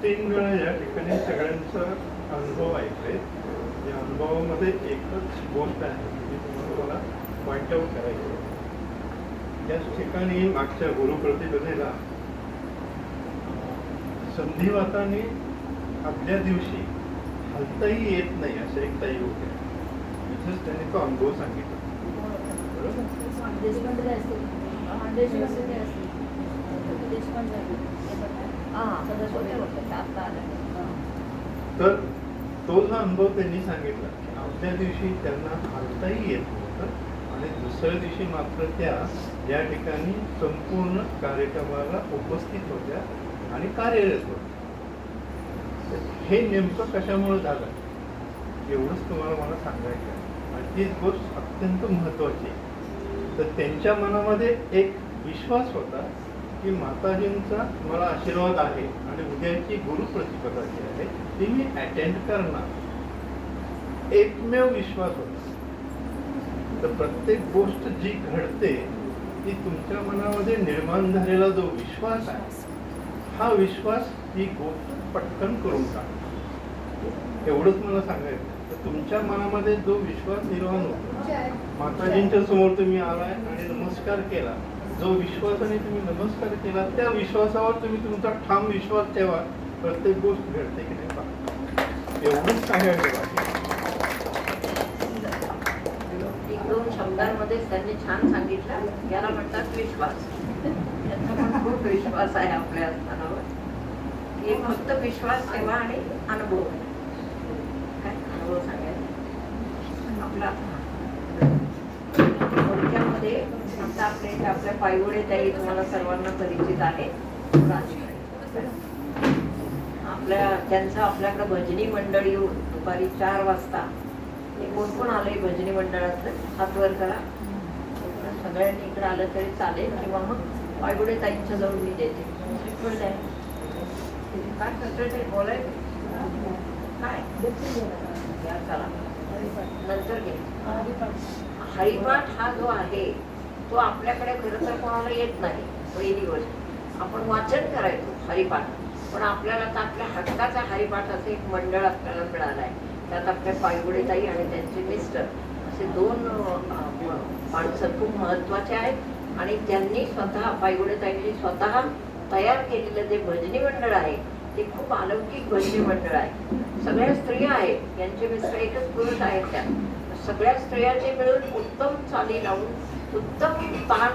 2-3 वेळा या ठिकाणी सगळ्यांचा अनुभव ऐकले. या अनुभवामध्ये एकच गोष्ट आहे जी तुम्हाला मला पॉइंट आउट करायची आहे. त्याच ठिकाणी मागच्या गुरुप्रतिपदेला संधिवाताने आदल्या दिवशी हलताही येत नाही असं एक ताई होते. इथंच त्याने तो अनुभव सांगितला. तर तो जो अनुभव त्यांनी सांगितला की आदल्या दिवशी त्यांना हलताही येत नव्हतं आणि दुसऱ्या दिवशी मात्र त्या या ठिकाणी संपूर्ण कार्यक्रमाला उपस्थित होत्या आणि कार्यरत होत्या. हे नेमकं कशामुळे झालं एवढंच तुम्हाला मला सांगायचं आहे. आणि तीच गोष्ट अत्यंत महत्त्वाची आहे. तर त्यांच्या मनामध्ये एक विश्वास होता की माताजींचा मला आशीर्वाद आहे आणि उद्याची गुरुप्रतिपदा जी आहे ती मी अटेंड करणार. एकमेव विश्वास होता. तर प्रत्येक गोष्ट जी घडते ती तुमच्या मनामध्ये निर्माण झालेला जो विश्वास आहे हा विश्वास ही गोष्ट पटकन करून टाक. एवढंच मला सांगायचं. तर तुमच्या मनामध्ये जो विश्वास निर्माण होतो माताजींच्या समोर तुम्ही आलाय आणि नमस्कार केला. जो विश्वासाने तुम्ही नमस्कार केला त्या विश्वासावर तुम्ही तुमचा ठाम विश्वास ठेवा. प्रत्येक गोष्ट घडते की नाही पहा. एवढंच सांगायचं. दोन शब्दांमध्ये त्यांनी छान सांगितलं. याला म्हणतात विश्वास. त्यांचा पण खूप विश्वास आहे आपल्या स्थानावर. हे फक्त विश्वास ठेवा आणि अनुभव. काय अनुभव सांगायचा आपला थोडक्यामध्ये. आता आपल्या पायगुडे ताई तुम्हाला सर्वांना परिचित आहे. त्यांचं आपल्याकडे भजनी मंडळ येऊन दुपारी 4 वाजता कोण कोण आलंय भजनी मंडळातलं हात वर करा. सगळ्यांनी इकडे आलं तरी चालेल किंवा मग पायगुडे ताईंच्या जवळ मी देते. काय करतोय ते बोलायचं काय चला नंतर घे. हरिपाठ हा जो आहे तो आपल्याकडे खरं तर कोणाला येत नाही. पहिली गोष्ट आपण वाचन करायचो हरिपाठ. पण आपल्याला तर आपल्या हक्काचा हरिपाठ असं एक मंडळ आपल्याला मिळालं आहे. त्यात आपल्या पायगुडे ताई आणि त्यांचे मिस्टर असे 2 माणसं खूप महत्त्वाचे आहेत. आणि त्यांनी स्वतः पायगुडे ताईंनी स्वतः तयार केलेलं जे भजनी मंडळ आहे ते खूप अलौकिक भजनी मंडळ आहे. सगळ्या स्त्रिया आहेत. यांचे मिस्टर एकच पुरुष आहेत. त्या सगळ्या स्त्रियांचे मिळून उत्तम चाली लावून उत्तम ताल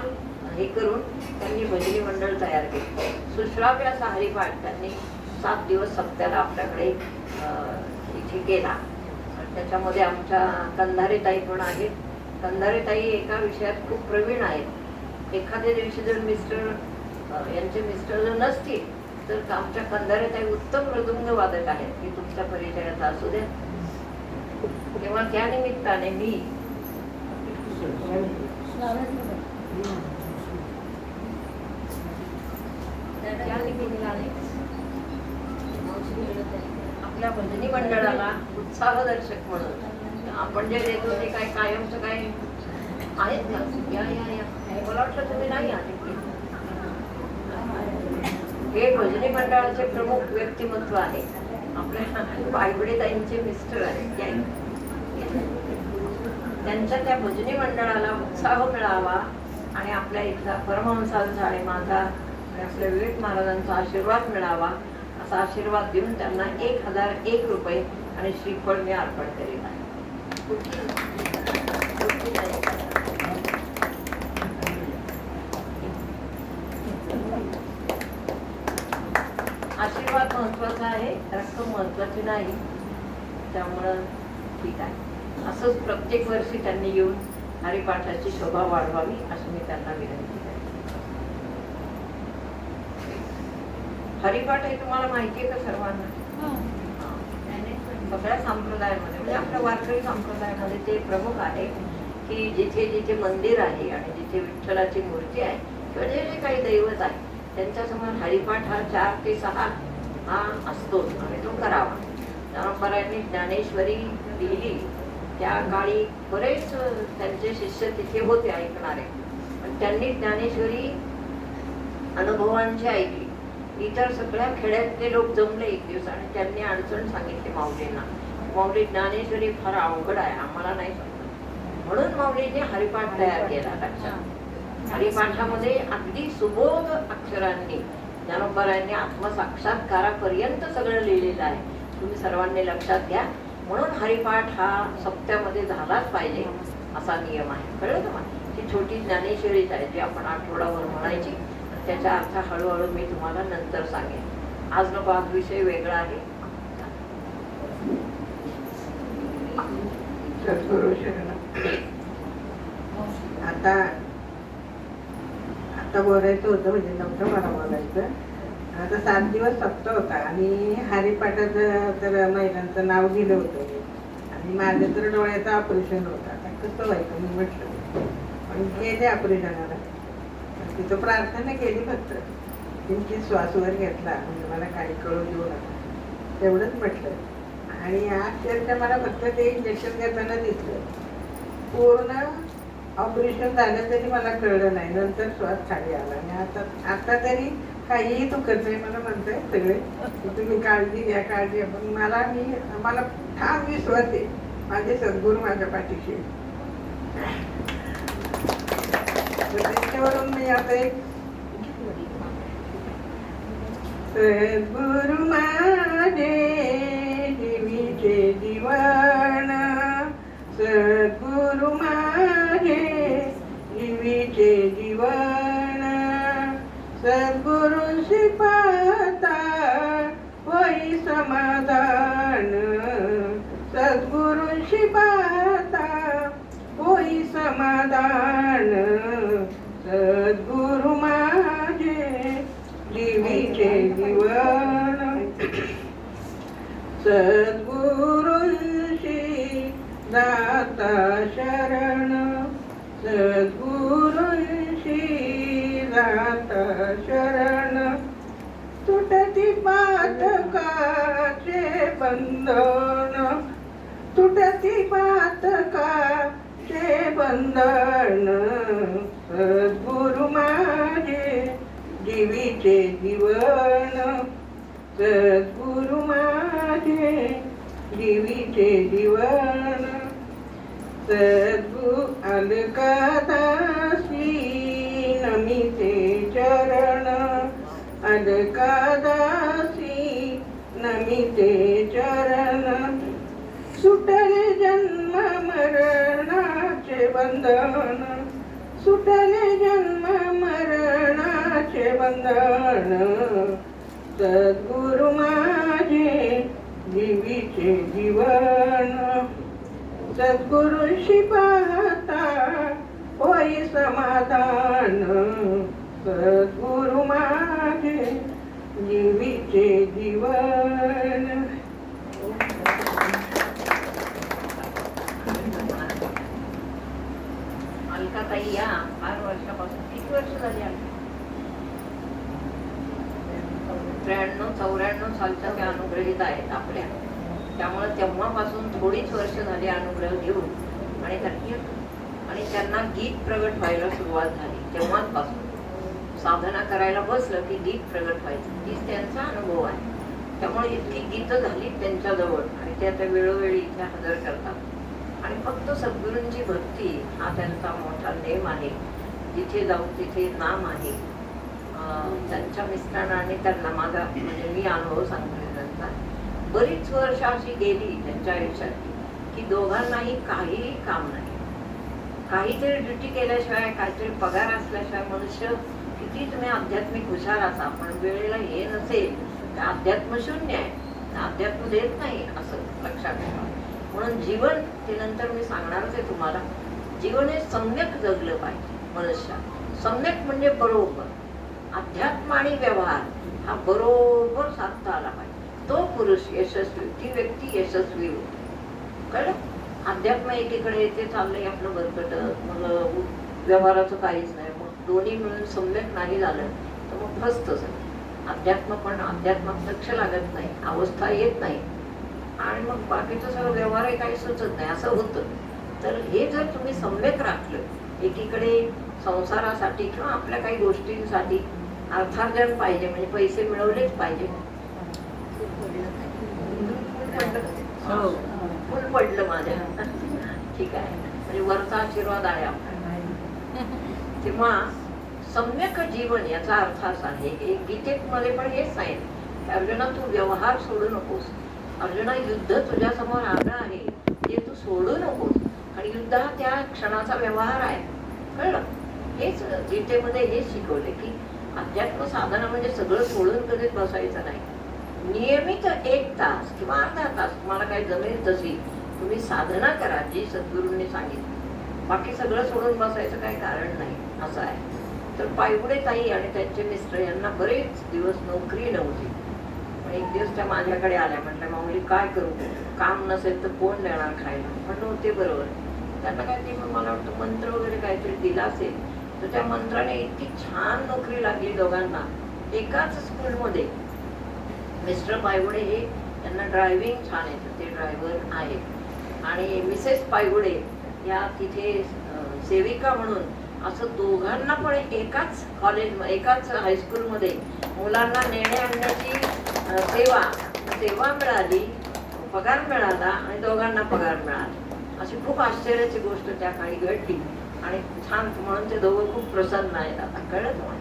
हे करून त्यांनी भजनी मंडळ तयार केले. सुश्राव्य असा हरिपाठ त्यांनी 7 दिवस सप्त्याला आपल्याकडे इथे केला. त्याच्यामध्ये आमच्या कंधारे ताई पण आहेत. कंधारे ताई एका विषयात खूप प्रवीण आहेत. एखाद्या दिवशी जर यांचे मिस्टर जर नसतील तर आमच्या कंधारे ताई उत्तम मृदुंग वादक आहेत की तुमच्या परिचयाचा असू द्या. तेव्हा त्या निमित्ताने मी आपल्या भजनी मंडळाला उत्साहदर्शक म्हणून आपण जे देतो ते काय कायमचं काय आहेत का. या या या मला वाटलं तुम्ही नाही आले. हे भजनी मंडळाचे प्रमुख व्यक्तिमत्व आहे. आपल्या पायगुडे ताईंचे मिस्टर आहेत. त्यांच्या त्या भजनी मंडळाला उत्साह मिळावा आणि आपल्या इथला परमहंसांचा आणि माझा आणि आपल्या विवेक महाराजांचा आशीर्वाद मिळावा असा आशीर्वाद देऊन त्यांना 1001 रुपये आणि श्रीफळ मी अर्पण करीत आहे. आशीर्वाद महत्वाचा आहे. रक्कम महत्वाची नाही. त्यामुळं ठीक आहे. असंच प्रत्येक वर्षी त्यांनी येऊन हरिपाठाची शोभा वाढवावी अशी मी त्यांना विनंती करते. हरिपाठ हे तुम्हाला माहिती आहे का सर्वांना? सगळ्या संप्रदायामध्ये म्हणजे आपल्या वारकरी संप्रदायामध्ये ते प्रमुख आहे की जिथे जिथे मंदिर आहे आणि जिथे विठ्ठलाची मूर्ती आहे किंवा जे जे काही दैवत आहे त्यांच्यासमोर हरिपाठ हा 4 ते 6 हा असतो आणि तो करावा. ज्ञानोबारायांनी ज्ञानेश्वरी लिहिली त्या काळी बरेच त्यांचे शिष्य तिथे होते ऐकणारे. पण त्यांनी ज्ञानेश्वरी अनुभवांची ऐकली इतर सगळ्या खेड्यातले लोक जमले एक दिवस आणि त्यांनी अडचण सांगितली माऊलींना. माऊली, ज्ञानेश्वरी फार अवघड आहे, आम्हाला नाही समजत. म्हणून माऊलींनी हरिपाठ तयार केला. लक्षात, हरिपाठामध्ये अगदी सुबोध अक्षरांनी ज्ञानोबारायांनी आत्मसाक्षात्कारापर्यंत सगळं लिहिलेलं आहे. तुम्ही सर्वांनी लक्षात घ्या. म्हणून हरिपाठ हा सप्त्यामध्ये झालाच पाहिजे असा नियम आहे. कळलं का? ती छोटी ज्ञानेश्वरीच आहे जी आपण आठवडाभर म्हणायची. त्याचा अर्थ हळूहळू मी तुम्हाला नंतर सांगेन. आज नको, आज विषय वेगळा आहे. सद्गुरु शरण. आता बोलायचं होतं, म्हणजे नव्हतं मला बोलायचं. आता 7 दिवस सप्ताह होता आणि हरिपाठाचं तर महिलांचं नाव दिलं होतं मी. आणि माझं तर डोळ्याचं ऑपरेशन होतं. आता कसं व्हायचं मी म्हटलं, पण गेले ऑपरेशनाला. तिथं प्रार्थना केली फक्त, त्यांची श्वासवर घेतला, म्हणजे मला काही कळू देऊ नका तेवढंच म्हटलं. आणि अक्षरशः मला फक्त ते इंजेक्शन घेताना दिसलं. पूर्ण ऑपरेशन झालं तरी मला कळलं नाही. नंतर श्वास खाली आला. आणि आता तरी काहीही दुखत नाही. मला म्हणताय सगळे की तुम्ही काळजी घ्या, काळजी घ्या. पण मला ठाम विश्वास आहे माझे सद्गुरू माझ्या पाठीशी. त्याच्यावरून मी आता एक सद्गुरु माझे जीवीचे जीवन, सद्गुरु माझे जीवीचे जीवन, सद्गुरूंशी पाहता होई समाधान, सद्गुरूंशी पाहता होई समाधान, सद्गुरु माझे जीवीचे जीवन, सद्गुरूंशी जाता शरण, सद्गुरूंशी जाता शरण, तुटती पातकाचे बंधन, तुटती पातकाचे बंधन, सद्गुरु माझे जीवीचे जीवन, सद्गुरु माझे जीवीचे जीवन, अलकादासी नमिते चरण, अलकादासी नमिते चरण, सुटले जन्म मरणाचे बंधन, सुटले जन्म मरणाचे बंधन, सद्गुरु माझे जीवीचे जीवन, सद्गुरूंशी पाहता होई समाधान, सद्गुरु माझे जीवीचे जीवन. अलकाताई या 5 वर्षापासून, किती वर्ष झाली? 93-94 सालच्या त्या अनुग्रहित आहेत आपल्या. त्यामुळे तेव्हापासून थोडीच वर्ष झाली अनुग्रह घेऊन. आणि त्यांना गीत प्रगट व्हायला सुरुवात झाली. तेव्हापासून साधना करायला बसलं की गीत प्रगट व्हायचं. तीच त्यांचा अनुभव आहे. त्यामुळे इतकी गीतं झाली त्यांच्याजवळ आणि ते आता वेळोवेळी इथे हजर करतात. आणि फक्त सद्गुरूंची भक्ती हा त्यांचा मोठा नेम आहे. जिथे जाऊ तिथे नाम आहे. त्यांच्या मिस्टरांनी त्यांना माझा, म्हणजे मी अनुभव सांगते त्यांचा, बरीच वर्ष अशी गेली त्यांच्या आयुष्यात की दोघांनाही काहीही काम नाही. काहीतरी ड्युटी केल्याशिवाय, काहीतरी पगार असल्याशिवाय मनुष्य किती तुम्ही आध्यात्मिक हुशार असा, पण वेळेला हे नसेल तर अध्यात्म शून्य आहे, अध्यात्म देत नाही, असं लक्षात ठेवा. म्हणून जीवन, ते नंतर मी सांगणारच आहे तुम्हाला, जीवन हे सम्यक जगलं पाहिजे मनुष्य. सम्यक म्हणजे बरोबर. अध्यात्म आणि व्यवहार हा बरोबर साधता आला पाहिजे. तो पुरुष यशस्वी, ती व्यक्ती यशस्वी होती. कळलं? अध्यात्म एकीकडे येते चाललंय आपलं बरकटत, मग व्यवहाराचं काहीच नाही. मग दोन्ही मिळून सम्यक नाही झालं तर मग फसतच. अध्यात्म पण अध्यात्मात लक्ष लागत नाही, अवस्था येत नाही आणि मग बाकीचं सगळं व्यवहारही काही सुचत नाही, असं होतं. तर हे जर तुम्ही सम्यक राखलं, एकीकडे संसारासाठी किंवा आपल्या काही गोष्टींसाठी अर्थार्जन पाहिजे, म्हणजे पैसे मिळवलेच पाहिजे. हो, फुल पडलं माझ्या. ठीक आहे, म्हणजे वरचा आशीर्वाद आहे आपला. तेव्हा सम्यक जीवन याचा अर्थ असा आहे की गीतेमध्ये पण हेच सांगितलं, अर्जुना तू व्यवहार सोडू नकोस. अर्जुना युद्ध तुझ्या समोर आलं आहे ते तू सोडू नकोस, आणि युद्ध हा त्या क्षणाचा व्यवहार आहे. कळलं? हेच गीतेमध्ये हेच शिकवले की अध्यात्म साधना म्हणजे सगळं सोडून कधीच बसायचं नाही. नियमित 1 तास किंवा अर्धा तास तुम्हाला काही जमेल तशी तुम्ही साधना करा जी सद्गुरूंनी सांगितली. बाकी सगळं सोडून बसायचं काही कारण नाही असं आहे. तर पायगुडे ताई आणि त्यांचे मिस्टर यांना बरेच दिवस नोकरी नव्हती. एक दिवस त्या माझ्याकडे आल्या, म्हटलं माऊली काय करू, काम नसेल तर कोण देणार खायला. म्हणलं होते बरोबर. त्यांना काहीतरी मला वाटतं मंत्र वगैरे काहीतरी दिला असेल, तर त्या मंत्राने इतकी छान नोकरी लागली दोघांना एकाच स्कूलमध्ये. मिस्टर पायगुडे हे त्यांना ड्रायव्हिंग छान येतं, ते ड्रायव्हर आहेत, आणि मिसेस पायगुडे या तिथे सेविका म्हणून. असं दोघांना पण एकाच कॉलेज, एकाच हायस्कूलमध्ये मुलांना नेणे आणण्याची सेवा मिळाली, पगार मिळाला, आणि दोघांना पगार मिळाला. अशी खूप आश्चर्याची गोष्ट त्या काळी घडली, आणि छान म्हणून ते दोघं खूप प्रसन्न आहेत. आता कळलं तुम्हाला?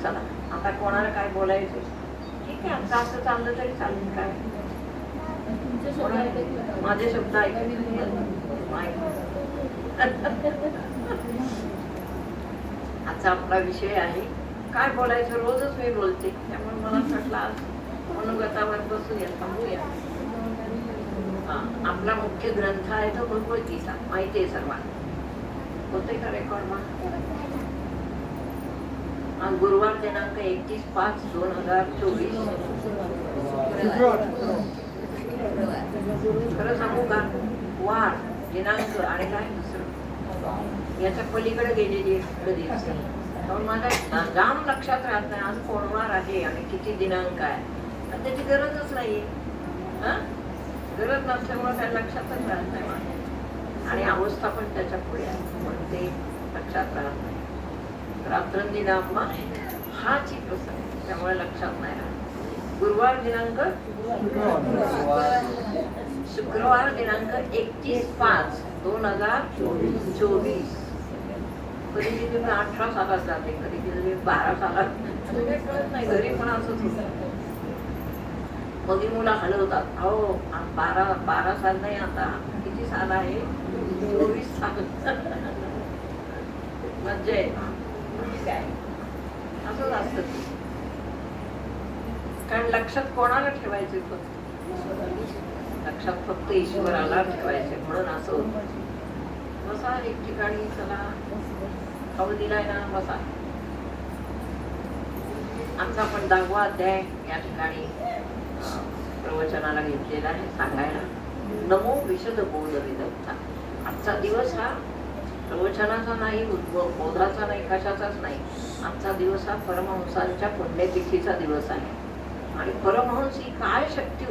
चला, आता कोणाला काय बोलायचं? ठीक आहे, आमचं असं चाललं तरी चालेल. काय माझे शब्द आजचा आपला विषय आहे काय बोलायचं. रोजच मी बोलते, त्यामुळे मला म्हटलं आज मनोगतावर बसूया, थांबूया. आपला मुख्य ग्रंथ आहे तो भगवद्गीता, माहिती आहे सर्वांना. होते का रेकॉर्ड? आज गुरुवार दिनांक 31/5/2024. खरं सांगू का, वार दिनांक आणि काय दुसरं याच्या पलीकडे गेलेली कधी माझ्या जाम लक्षात राहत नाही आज कोण वार आहे आणि किती दिनांक आहे. त्याची गरजच नाहीये. गरज नसल्यामुळे त्या लक्षातच राहत नाही माझ्या, आणि अवस्था पण त्याच्या पुढे आहे म्हणून ते लक्षात राहत नाही. रात्रंदिनात्मा हाची प्रसंग, त्यामुळे लक्षात नाही राहत. गुरुवार दिनांक शुक्रवार दिनांक 31/5/2024. कधी कधी मी 18 सालात जाते, कधी कधी 12 सालात, कळत नाही. घरी पण असंच होतं. मग मुलं हलवतात, अहो 12 साल नाही, आता किती साल आहे? 24 साल. मज्जा आहे. काय असंच असतं, कारण लक्षात कोणाला ठेवायचे? लक्षात फक्त ईश्वराला ठेवायचे, म्हणून असं होतं. बसा एक ठिकाणी, चला खाऊ दिलाय ना, बसा. आमचा आपण 10वा अध्याय या ठिकाणी प्रवचनाला घेतलेला आहे सांगायला. नमो विशद बोध विदग्धा. आजचा दिवस हा प्रवचनाचा नाही, बोधाचा नाही, कशाचाच नाही. आजचा दिवस हा परमहंसांच्या पुण्यतिथीचा दिवस आहे. आणि परमहंस ही काय शक्ती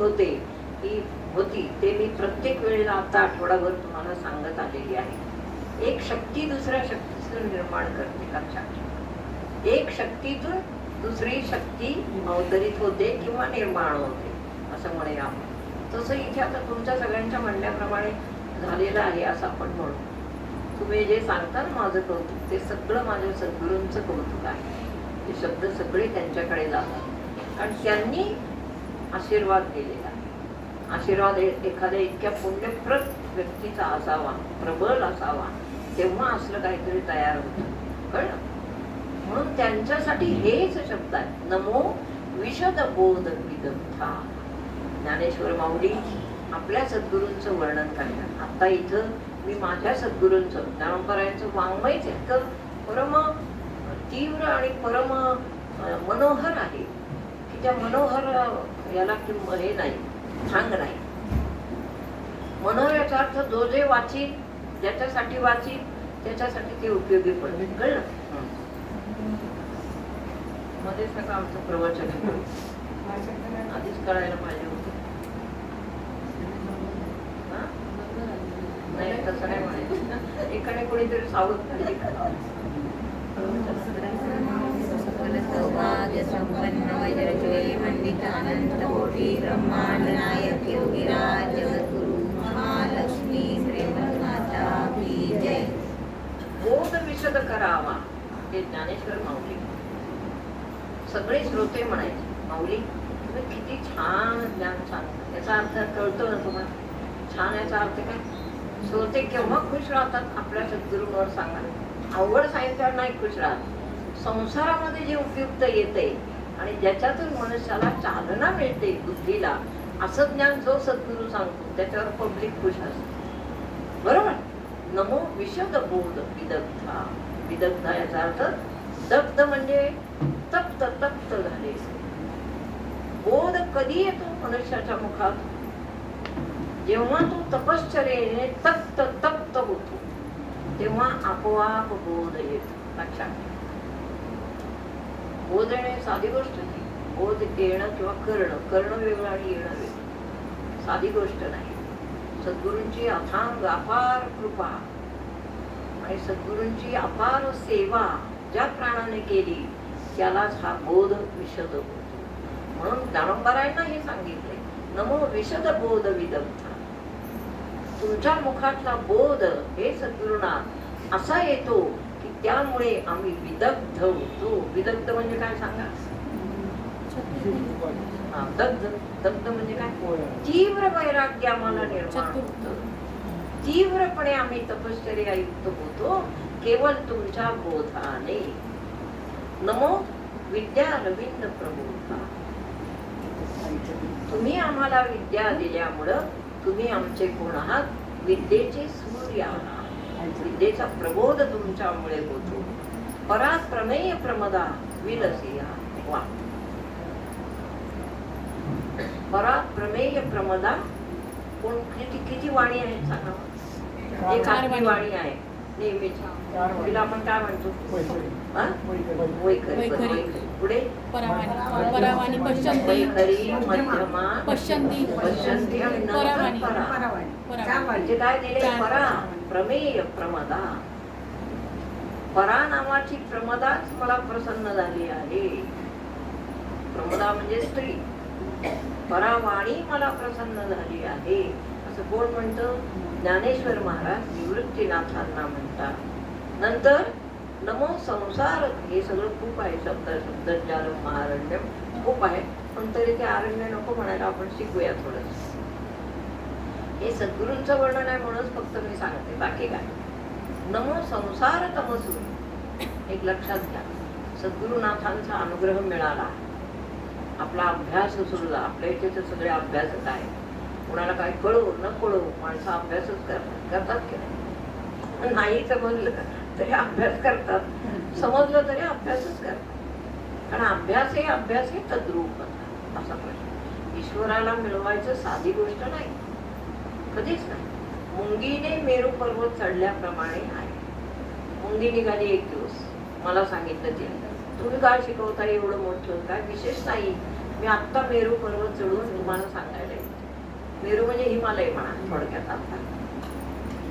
होती ते मी प्रत्येक वेळेला आता आठवडाभर तुम्हाला सांगत आलेली आहे. एक शक्ती दुसऱ्या शक्तीचं निर्माण करते. लक्षात, एक शक्तीतून दुसरी शक्ती अवतरित होते किंवा निर्माण होते असं म्हणूया आपण. तसं इथे आता तुमच्या सगळ्यांच्या म्हणण्याप्रमाणे झालेलं आहे असं आपण म्हणू. तुम्ही जे सांगता ना माझं कौतुक, ते सगळं माझ्या सद्गुरूंचं कौतुक आहे. ते शब्द सगळे त्यांच्याकडे जातात, कारण त्यांनी आशीर्वाद दिलेला. आशीर्वाद एखाद्या इतक्या पुण्यप्रद व्यक्तीचा असावा, प्रबल असावा, तेव्हा असलं काहीतरी तयार होतं. कळलं? म्हणून त्यांच्यासाठी हेच शब्द आहेत. नमो विशद बोध विदग्धा. ज्ञानेश्वर माऊली आपल्या सद्गुरूंचं वर्णन करतात. आता इथं मी माझ्या सद्गुरूंचं, ज्ञानोबरायांचं वाङ्मयच इतकं परम तीव्र आणि परम मनोहर आहे की त्या मनोहर याला हे नाही, थांग नाही. मनोहर याचा अर्थ जो जे वाचील, ज्याच्यासाठी वाचील त्याच्यासाठी ते उपयोगी पडते. कळलं? मध्येच नका आमचं प्रवचन आधीच कळायला पाहिजे होतं. नाही तसं नाही म्हणायचं. एकाने कोणीतरी सावध पाहिजे. सौभाग्यसंपन्न वज्रजय मंडित अनंतकोटी ब्रह्मांड नायक योगीराज जगद्गुरु महालक्ष्मी श्रीमन्माता की जय. बोध विशद करावा हे ज्ञानेश्वर माऊली. सगळे श्रोते म्हणायचे, माऊली तुम्ही किती छान ज्ञान सांगता. याचा अर्थ कळतो ना तुम्हाला? छान याचा अर्थ काय? श्रोते केव्हा खुश राहतात आपल्या सद्गुरूंवर सांगा. अवघड सांगितल्यावर नाही खुश राहत. संसारामध्ये जे उपयुक्त येते आणि ज्याच्यातून मनुष्याला चालना मिळते बुद्धीला, असं ज्ञान जो सद्गुरू सांगतो त्याच्यावर पब्लिक खुश असते. बरोबर. नमो विशद बोध विदग्धा. विदग्धा याचा अर्थ दग्ध म्हणजे तप्त तप्त झाले. बोध कधी येतो मनुष्याच्या मुखात? जेव्हा तो तपश्चर्येने तप्त तप्त होतो तेव्हा आपोआप बोध येतो. लक्षात घ्या. बोध येणे साधी गोष्ट नाही. बोध येणं किंवा करणं वेगळं आणि येणं वेगळं. साधी गोष्ट नाही. सद्गुरूंची अथांग अपार कृपा आणि सद्गुरूंची अपार सेवा ज्या प्राणाने केली त्यालाच हा बोध विशद होतो. म्हणून ज्ञानोबारायांना हे सांगितले, नमो विशद बोध विदग्धा. तुमच्या मुखातला बोध हे सद्गुरूंना असा येतो की त्यामुळे आम्ही विदग्ध होतो. विदग्ध म्हणजे काय सांगा? दग्ध. दग्ध म्हणजे काय? तीव्र वैराग्य आम्हाला निर्माण होतं. तीव्रपणे आम्ही तपश्चर्यायुक्त होतो केवळ तुमच्या बोधाने. नमो विद्या रविंद्र प्रबोधा. तुम्ही आम्हाला विद्या दिल्यामुळं तुम्ही आमचे कोण आहात? विद्येचे सूर्य आहात. विद्येचा प्रबोध तुमच्यामुळे होतो. परात प्रमेय प्रमदा विलसिया. वा. परात प्रमेय प्रमदा. कोण किती वाणी आहेत सांगा? एक आपली वाणी आहे नेहमीची. तिला आपण काय म्हणतो? वैखरी. पुढे परावाणी पश्चंती वैखरी, मध्यमा, पश्चंती पश्चंती आणि नंतर परा. म्हणजे काय दिले? परा प्रमेय प्रमदा. परा नावाची प्रमदाच मला प्रसन्न झाली आहे. प्रमदा म्हणजे स्त्री. परावाणी मला प्रसन्न झाली आहे असं कोण म्हणतं? ज्ञानेश्वर महाराज निवृत्तीनाथांना म्हणतात. नंतर नमो संसार. हे सगळं खूप आहे. शब्द जालम महारण्य खूप आहे, पण तरी ते आरण्य नको म्हणायला, आपण शिकूया थोडं. हे सद्गुरूंचं वर्णन आहे म्हणूनच फक्त मी सांगते, बाकी काय. नमो संसार तमसू. एक लक्षात घ्या, सद्गुरुनाथांचा अनुग्रह मिळाला, आपला अभ्यास सुरू झाला. आपल्या इथे तर सगळे अभ्यासच आहे. कोणाला काय कळो न कळो माणसं अभ्यासच करतात की नाही समजलं तरी अभ्यास करतात, समजलं तरी अभ्यासच करतात. कारण अभ्यास हे तद्रूप असा प्रश्न. ईश्वराला मिळवायचं साधी गोष्ट नाही, कधीच नाही. मुंगीने मेरू पर्वत चढल्याप्रमाणे आहे. मुंगी निघाली एक दिवस, मला सांगितलं तिने, तुम्ही काय शिकवता एवढं मोठं? काय विशेष नाही, मी आत्ता मेरू पर्वत चढून तुम्हाला सांगायला येते. मेरू म्हणजे हिमालय म्हणा थोडक्यात. आता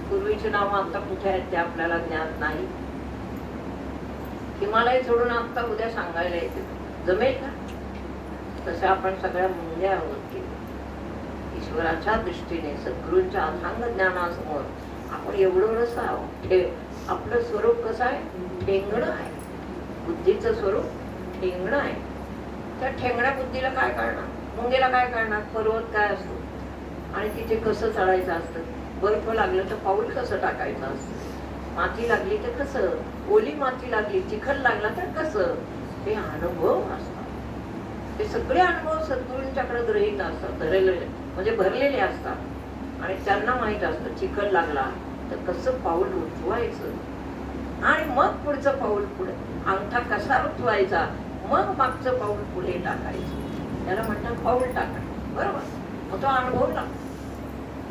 पूर्वीचे नाव आता कुठे आहेत ते आपल्याला ज्ञात नाही. हिमालय सोडून आता उद्या सांगायला येते, जमेल का? तसे आपण सगळ्या मुंग्या आहोत की ईश्वराच्या दृष्टीने सद्गुरूंच्या अथांग ज्ञानासमोर आपण एवढं आहोत. आपलं स्वरूप कसं आहे? ठेंगणं आहे. बुद्धीचं स्वरूप ठेंगणं आहे. त्या ठेंगण्या बुद्धीला काय कळणार? मुंगेला काय कळणार? पर्वत काय असतो आणि तिथे कसं चढायचं असतं. बर्फ लागलं तर पाऊल कसं टाकायचं असतं. माती लागली तर कसं, ओली माती लागली, चिखल लागला तर कसं. हे अनुभव असतात. ते सगळे अनुभव सद्गुरूंच्याकडे ग्रहित असतात, धरलेले म्हणजे भरलेले असतात. आणि त्यांना माहित असतं चिखल लागला तर कसं पाऊल उचवायचं आणि मग पुढचं पाऊल पुढे, अंगठा कसा उचवायचा, मग मागचं पाऊल पुढे टाकायचं. त्याला म्हणतात पाऊल टाकायचं. बरोबर. मग तो अनुभव लागतो.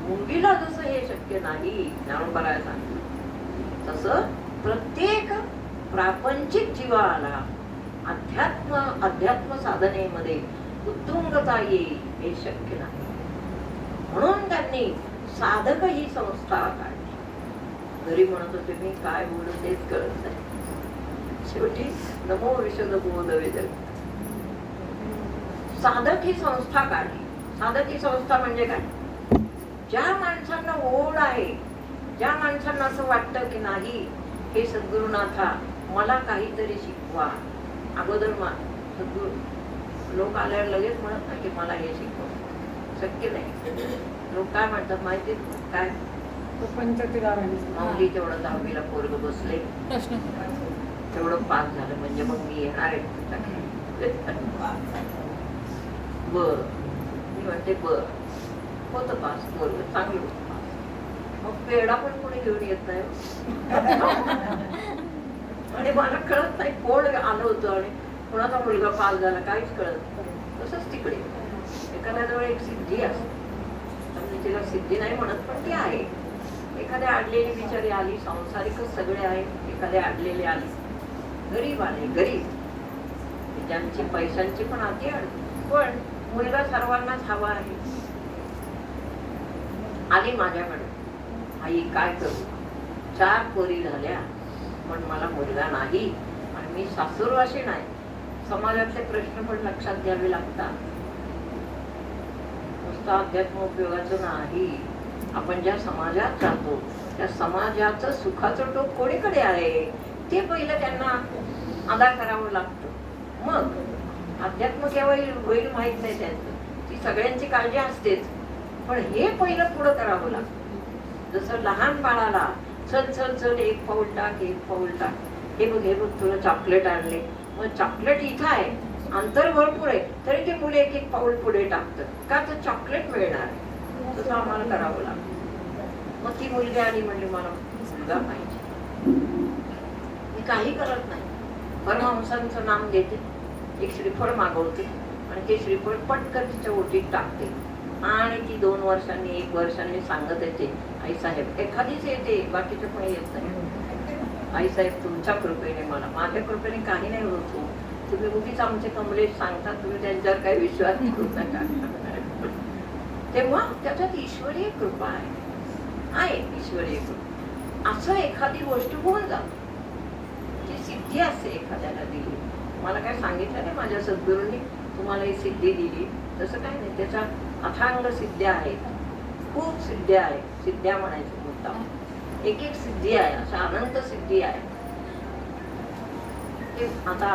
मुंगीला जसं हे शक्य नाही ज्ञानोबाराय सांगितलं, तसं प्रत्येक प्रापंचिक जीवाला अध्यात्म साधनेमध्ये उत्तुंगता येईल हे शक्य नाही. म्हणून त्यांनी साधक ही संस्था काढली. घरी म्हणत होते मी काय बोलू तेच कळत नाही. शेवटी नमो विशद बोध वेद. साधक ही संस्था काढली. साधक ही संस्था म्हणजे काय? ज्या माणसांना ओढ आहे, ज्या माणसांना असं वाटतं की नाही हे सद्गुरुनाथा मला काहीतरी शिकवा. अगोदर सद्गुरु लोक आल्यावर लगेच म्हणत नाही की मला हे शिकव, शक्य नाही. लोक काय म्हणतात माहिती काय? माऊली तेवढं 10वीला पोरग बसले, प्रश्न तेवढं पास झालं म्हणजे मग मी येणार आहे बर. मी म्हणते बर, होतं पास पोरग, चांगलं होतं पास. मग पेढा पण कोणी घेऊन येत नाही आणि मला कळत नाही कोण आलं होतं आणि कोणाचा मुलगा पास झाला काहीच कळत नाही. तसंच तिकडे एखाद्याजवळ एक सिद्धी असते, म्हणजे तिला सिद्धी नाही म्हणत पण ती आहे. एखाद्या अडलेली बिचारी आली, सांसारिकच सगळे आहे, एखादे अडलेले आले, गरीब आले, गरीब ज्यांची पैशांची पण अति अडचण, पण मुलगा सर्वांनाच हवा आहे. आली माझ्याकडे, आई काय करू, 4 पोरी झाल्या पण मला मुलगा नाही आणि मी सासूरवाशी नाही. समाजातले प्रश्न पण लक्षात घ्यावे लागतात. नुसतं अध्यात्म उपयोगाचं नाही. आपण ज्या समाजात राहतो त्या समाजाचं सुखाचं टोक कोणीकडे आहे ते पहिलं त्यांना अदा करावं लागतं. मग अध्यात्म केव्हा होईल माहित नाही त्यांचं, ती सगळ्यांची काळजी असतेच, पण हे पहिलं पुढं करावं लागतं. जसं लहान बाळाला चल चल चल 1 पाऊल टाक, 1 पाऊल टाक, हे बघ तुला चॉकलेट आणले, मग चॉकलेट इथं आहे, अंतर भरपूर आहे, तरी ते मुले 1 पाऊल पुढे टाकतात का तर चॉकलेट मिळणार आहे. तसं आम्हाला करावं लागतं. मग ती मुलगी आली म्हणली मला मुलगा पाहिजे. मी काही करत नाही, परमहंसांचं नाम घेते, एक श्रीफळ मागवते आणि ते श्रीफळ पटकन तिच्या ओटीत टाकते आणि ती 2 वर्षांनी 1 वर्षांनी सांगत येते आई साहेब. एखादीच येते, बाकीचे पण येत नाही. आई साहेब तुमच्या कृपेने, मला माझ्या कृपेने काही नाही होत. तुम्ही उगीच आमचे कमलेश सांगतात, तुम्ही त्यांच्यावर काही विश्वास करू नका. तेव्हा त्याच्यात ईश्वरीय कृपा आहे, ईश्वरीय कृपा. असं एखादी गोष्ट होऊन जाते, ती सिद्धी असते एखाद्याला दिली. मला काय सांगितलं नाही माझ्या सद्गुरूंनी तुम्हाला ही सिद्धी दिली, तसं काय नाही. त्याच्या अथांग सिद्ध्या आहेत, खूप सिद्ध्या आहेत. सिद्ध्या म्हणायचं मुद्दा, एक एक सिद्धी आहे, अशा अनंत सिद्धी आहे. ते आता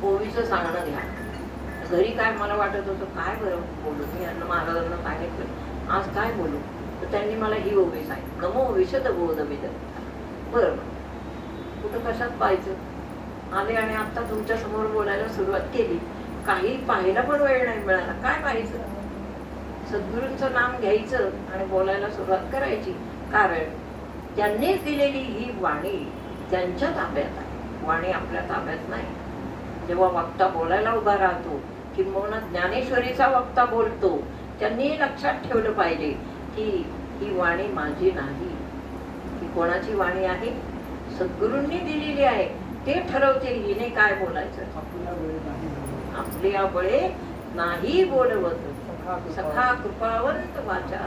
ओवीचं सांगणं घ्या. घरी काय मला वाटत होतं काय बरं बोलू, मी यांना महाराजांना सांगितलं आज काय बोलू, तर त्यांनी मला ही ओवी सांगितली, नमो विशद बोध विद. बरं कुठं कशात पाहायचं, आले आणि आता तुमच्या समोर बोलायला सुरुवात केली, काही पाहायला पण वेळ नाही मिळाला. काय पाहायचं, सद्गुरूंचं नाम घ्यायचं आणि बोलायला सुरुवात करायची. कारण त्यांनीच दिलेली ही वाणी त्यांच्या ताब्यात आहे, वाणी आपल्या ताब्यात नाही. जेव्हा वक्ता बोलायला उभा राहतो, किंबहुना ज्ञानेश्वरीचा वक्ता बोलतो, त्यांनी लक्षात ठेवलं पाहिजे की ही वाणी माझी नाही, ही कोणाची वाणी आहे, सद्गुरूंनी दिलेली आहे. ते ठरवतील हिने काय बोलायचं. आपल्या बळे नाही बोलवत सखा कृपावंत वाचा,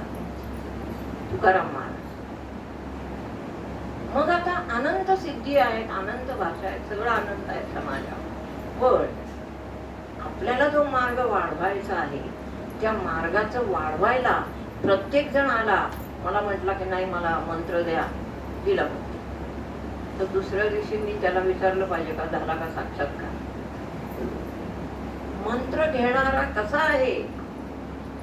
तुकाराम महाराज. मग आता अनंत सिद्धी आहेत, अनंत भाषा आहेत, सगळं आनंद आहे समाजावर. पण आपल्याला जो मार्ग वाढवायचा आहे, त्या मार्गाचं वाढवायला प्रत्येक जण आला, मला म्हटला की नाही मला मंत्र द्या, दिला मंत्र. तर दुसऱ्या दिवशी मी त्याला विचारलं पाहिजे का झाला का साक्षात्कार. मंत्र घेणारा कसा आहे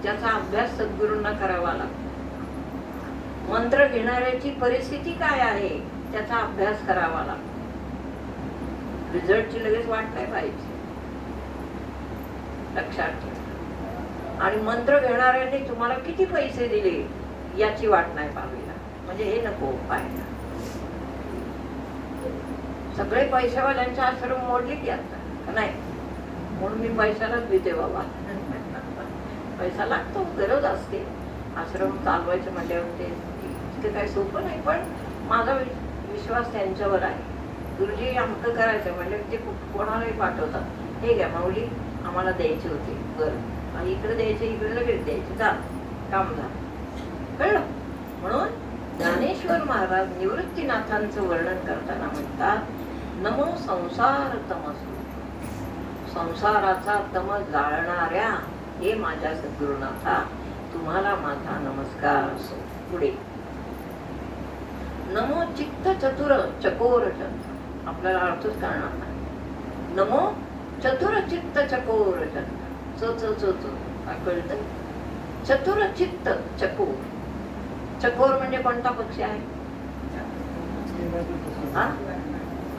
त्याचा अभ्यास सद्गुरूंना करावा लागतो. मंत्र घेणाऱ्याची परिस्थिती काय आहे त्याचा अभ्यास करावा लागतो. रिझल्टची लगेच वाट नाही पाहिजे, लक्षात ठेवा. आणि मंत्र घेणाऱ्यांनी तुम्हाला किती पैसे दिले याची वाट नाही पाहावी, म्हणजे हे नको पाहायला. सगळे पैशावाल्यांचे आश्रम मोडले की आता नाही, म्हणून मी पैशालाच भीते बाबा. पैसा लागतो, गरज असते, आश्रम चालवायचं म्हटल्यावर ते काही सोपं नाही. पण माझा विश्वास त्यांच्यावर आहे. गुरुजी अमकं करायचं म्हणजे ते कोणालाही पाठवतात, हे घ्या माऊली आम्हाला द्यायचे होते, बरं आणि इकडे द्यायचे, इकडे लगेच द्यायचे, जा काम झालं, कळलं. म्हणून ज्ञानेश्वर महाराज निवृत्तीनाथांचं वर्णन करताना म्हणतात नमो संसार तमसो, संसाराचा तम जाळणाऱ्या हे माझ्या सद्गुरुनाथा तुम्हाला माझा नमस्कार असो. पुढे नमो चित्त चतुर चकोर चंद्र, आपल्याला अर्थच कळणार नाही. नमो चतुर चित्त चकोर चंद्र, काय कळतं? चतुर चित्त चकोर. चकोर म्हणजे कोणता पक्षी आहे? हा?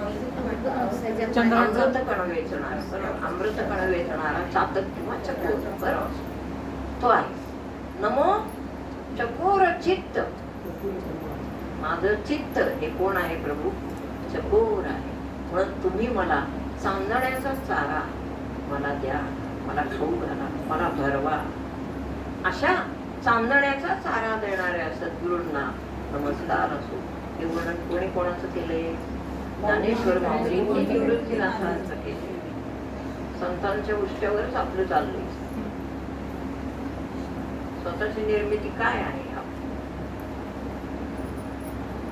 अमृत कण वेचणारा, बरोबर. अमृत कण वेचणारा चातक किंवा चकोर, बरोबर, तो आहे. नमो चकोर चित्त, माझं चित्त हे कोण आहे प्रभू? चकोर आहे. म्हणून तुम्ही मला चांदण्याचा चारा मला द्या, मला खाऊ घाला, मला भरवा. अशा चांदण्याचा चारा देणाऱ्या सद्गुरूंना नमस्कार असो. हे वर्णन कोणी कोणाचं केलंय? ज्ञानेश्वर माऊलींनी निवृत्तीनाथांचं केले. संतांच्या उष्ट्यावरच आपलं चाललंय. स्वतःची निर्मिती काय आहे?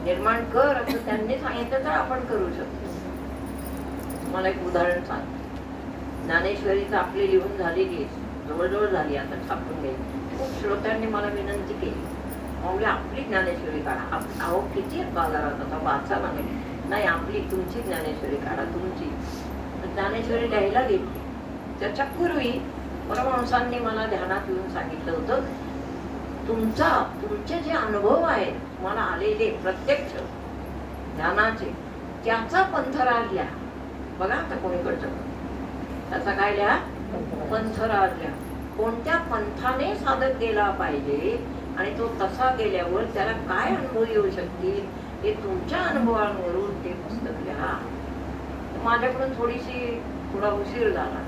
निर्माण कर असं त्यांनी सांगितलं तर आपण करू शकतो. मला एक उदाहरण सांग. ज्ञानेश्वरीचं आपली लिहून झालेली, जवळजवळ झाली, आता छापून घ्यायची. खूप श्रोत्यांनी मला विनंती केली, म्हणजे आपली ज्ञानेश्वरी काढा. अहो किती आहेत बाजारात, आता वाचा नाही, आपली तुमची ज्ञानेश्वरी काढा, तुमची. ज्ञानेश्वरी लिहायला घेतली. त्याच्या पूर्वी परमहंसांनी मला ध्यानात येऊन सांगितलं होतं, तुमचे जे अनुभव आहेत तुम्हाला आलेले प्रत्यक्ष ध्यानाचे, त्याचा पंथराज लिहा. बघा आता कोणीकडचं, त्याचा काय लिहा? पंथराज लिहा. कोणत्या पंथाने साधक गेला पाहिजे आणि तो तसा गेल्यावर त्याला काय अनुभव येऊ शकतील हे तुमच्या अनुभवांवरून ते पुस्तक लिहा. माझ्याकडून थोडा उशीर झाला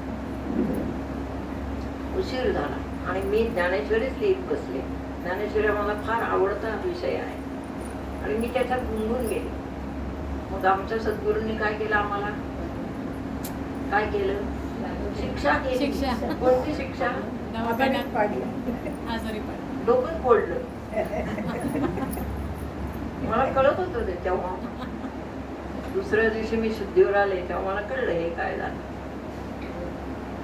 आणि मी ज्ञानेश्वरीच लिहित बसले. ज्ञानेश्वरी मला फार आवडता विषय आहे आणि मी त्याच्यात गुंगून गेले. मग आमच्या सद्गुरूंनी काय केलं? आम्हाला काय केलं? शिक्षा केली. कोणती शिक्षा? डोकं फोडलं. मला कळत होतं ते तेव्हा. दुसऱ्या दिवशी मी शुद्धीवर आले तेव्हा मला कळलं हे काय झालं.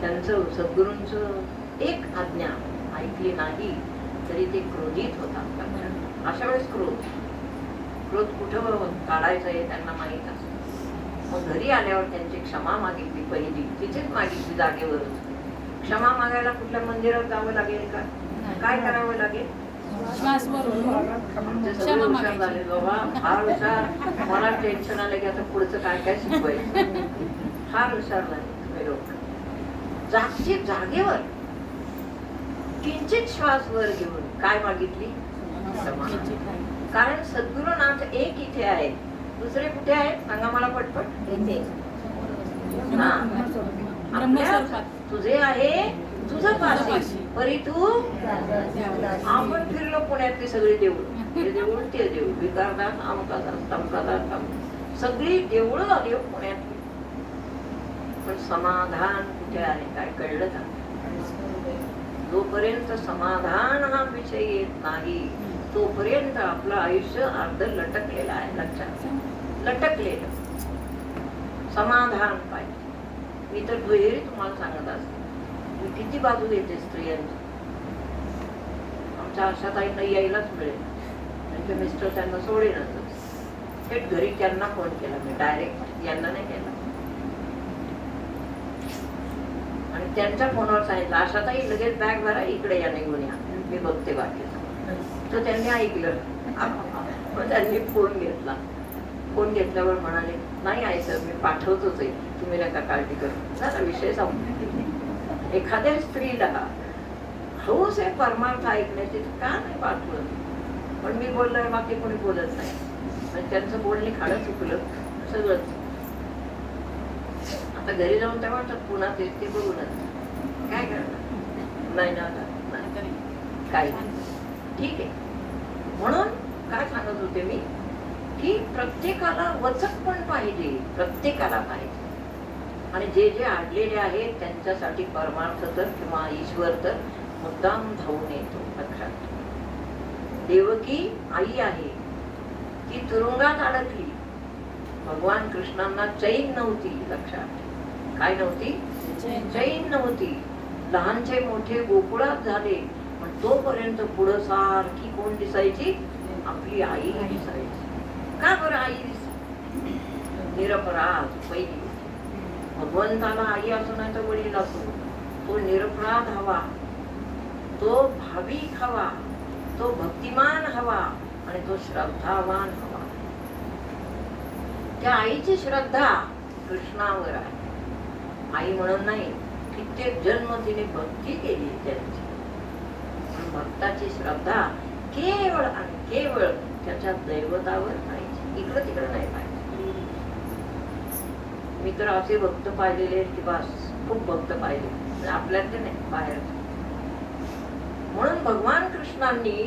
त्यांचं सद्गुरूंचं एक आज्ञा ऐकली नाही तरी ते क्रोधित होतात. अशा वेळेस क्रोध कुठं काढायचं हे त्यांना माहीत असतं. मग घरी आल्यावर त्यांची क्षमा मागितली. पहिली तिथेच मागितली, जागेवरच. क्षमा मागायला कुठल्या मंदिरात जावं लागेल का? काय करावं लागेल? हुशार झाले बाबा, फार हुशार. मला टेन्शन आलं की आता पुढचं काय काय शिकवायचं. फार हुशार झाले तुम्ही लोक. जागेवर किंचित श्वास वर घेऊन काय मागितली? क्षमा. कारण सद्गुरुनाथ एक इथे आहे, दुसरे कुठे आहेत सांगा मला पटपट. तुझे आहे तुझं पाशी, परी तू. आपण फिरलो पुण्यातली सगळी देऊळ, हे देऊळ ते देऊळ, विकारदास अमकादास तमकादास, सगळी देऊळ आली पुण्यातली. पण समाधान कुठे आहे काय कळलं का? जोपर्यंत समाधान हा विषय येत नाही तोपर्यंत आपलं आयुष्य अर्ध लटकलेलं आहे. लक्षात, लटकलेलं. समाधान पाहिजे. मी तर दुहेरी तुम्हाला सांगत असते, मी किती बाजू घेते स्त्रियांची. आमच्या आशाताईंना यायलाच मिळेल, त्यांचे मिस्टर त्यांना सोडेनच. थेट घरी त्यांना फोन केला मी, डायरेक्ट यांना नाही केला. आणि त्यांच्या फोनवर सांगितलं, आशाताई लगेच बॅग भरा, इकडे या, निघून या, मी बघते बाकी. तर त्यांनी ऐकलं. मग त्यांनी फोन घेतला. फोन घेतल्यावर म्हणाले, नाही आहे सर, मी पाठवतोच आहे, तुम्ही नका काळजी करू. झाला विषय संपला. एखाद्या स्त्रीला हौस आहे परमार्थ ऐकण्याची, का नाही पाठवलं? पण मी बोललोय, बाकी कोणी बोलत नाही. म्हणजे त्यांचं बोलणे खाणं चुकलं सगळंच. आता घरी जाऊन तेव्हा पुन्हा ते बघूनच काय करणार? नाही ना, काय ठीक आहे. म्हणून काय सांगत होते मी की प्रत्येकाला वचक पण पाहिजे, प्रत्येकाला पाहिजे. आणि जे जे आडलेले आहेत त्यांच्यासाठी परमार्थ तर किंवा ईश्वर तर मुद्दाम धावून येतो. लक्षात, देवकी आई आहे, ती तुरुंगात अडकली भगवान कृष्णांना चैन नव्हती. लक्षात, काय नव्हती? चैन नव्हती. लहानचे मोठे गोकुळात झाले, पण तोपर्यंत पुढं सारखी कोण दिसायची? आपली आई दिसायची. का बरं आई दिसायची? निरपराध पहिली. भगवंताला आई असो नाही तर वडील असो, तो निरपराध हवा, तो भाविक हवा, तो भक्तिमान हवा आणि तो श्रद्धावान हवा. त्या आईची श्रद्धा कृष्णावर आहे. आई म्हणून नाही, कित्येक जन्म तिने भक्ती केली त्यांची. पण भक्ताची श्रद्धा केवळ आणि केवळ त्याच्या दैवतावर पाहिजे, इकडं तिकडं नाही पाहिजे. मी तर असे भक्त पाहिलेले की बस, खूप भक्त पाहिले, आपल्यातले नाही, बाहेर. म्हणून भगवान कृष्णांनी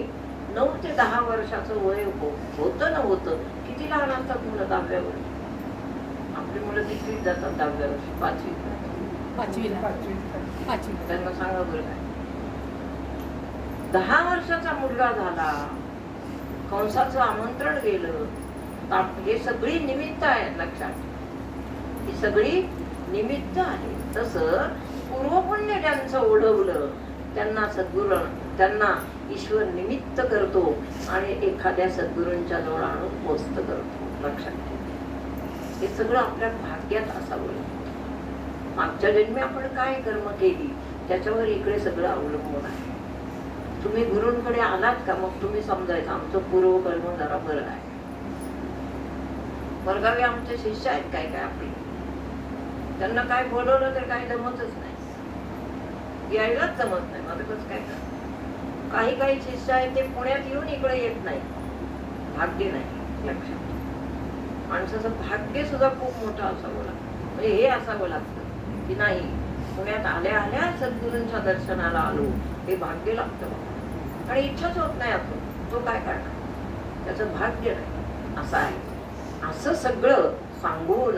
9 ते 10 वर्षाचं वय होतं न होतं. किती लहान असतात मुलं 10व्या वर्षी? आपली मुलं किती जातात 10व्या वर्षी? 5वी. त्यांना सांगा बरं काय. 10 वर्षाचा मुलगा झाला, कंसाचं आमंत्रण गेलं. हे सगळी निमित्त आहेत. लक्षात, ही सगळी निमित्त आहे. तसं पूर्वपुण्य ज्यांचं ओढवलं त्यांना ईश्वर निमित्त करतो आणि एखाद्या सद्गुरूंच्या जवळ आणून पोस्त करतो. लक्षात, हे सगळं आपल्या भाग्यात असावं. मागच्या जन्मी आपण काय कर्म केली त्याच्यावर इकडे सगळं अवलंबून आहे. तुम्ही गुरूंकडे आलात का, मग तुम्ही समजायचं आमचं पूर्वकर्म जरा बरं आहे. वर्गावे आमचे शिष्य आहेत काय काय आपले, त्यांना काय बोलवलं तर काय जमतच नाही, यायलाच जमत नाही. माझं कसं काय का, काही शिष्य आहेत ते पुण्यात येऊन इकडे येत नाही. भाग्य नाही. लक्षात, माणसाचं भाग्य सुद्धा खूप मोठं असावं लागतं. म्हणजे हे असावं लागतं की नाही, पुण्यात आल्या आल्या सद्गुरूंच्या दर्शनाला आलो, हे भाग्य लागतं. आणि इच्छाच होत नाही आपण, तो काय करणार, त्याचं भाग्य नाही. असं आहे. असं सगळं सांगून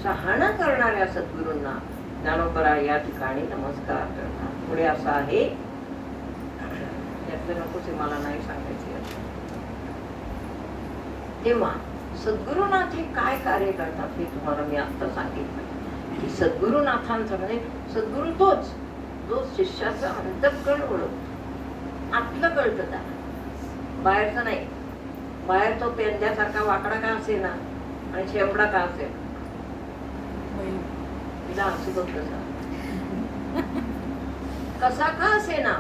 शहाणा करणाऱ्या सद्गुरूंना ज्ञानोबरा या ठिकाणी नमस्कार करतात. पुढे असं आहे, यातलं नकोच मला नाही सांगायचे. तेव्हा सद्गुरुनाथ हे काय कार्य करतात हे तुम्हाला मी आता सांगितलं की सद्गुरुनाथांचं म्हणजे सद्गुरु तोच जो शिष्याचं अंतःकरण ओळखतो, आतलं कळतं त्याला, बाहेरचं नाही. बाहेर तो पेंद्यासारखा वाकडा का असे ना आणि शेंबडा का असेल, तिला असू बघ कसा का असे ना,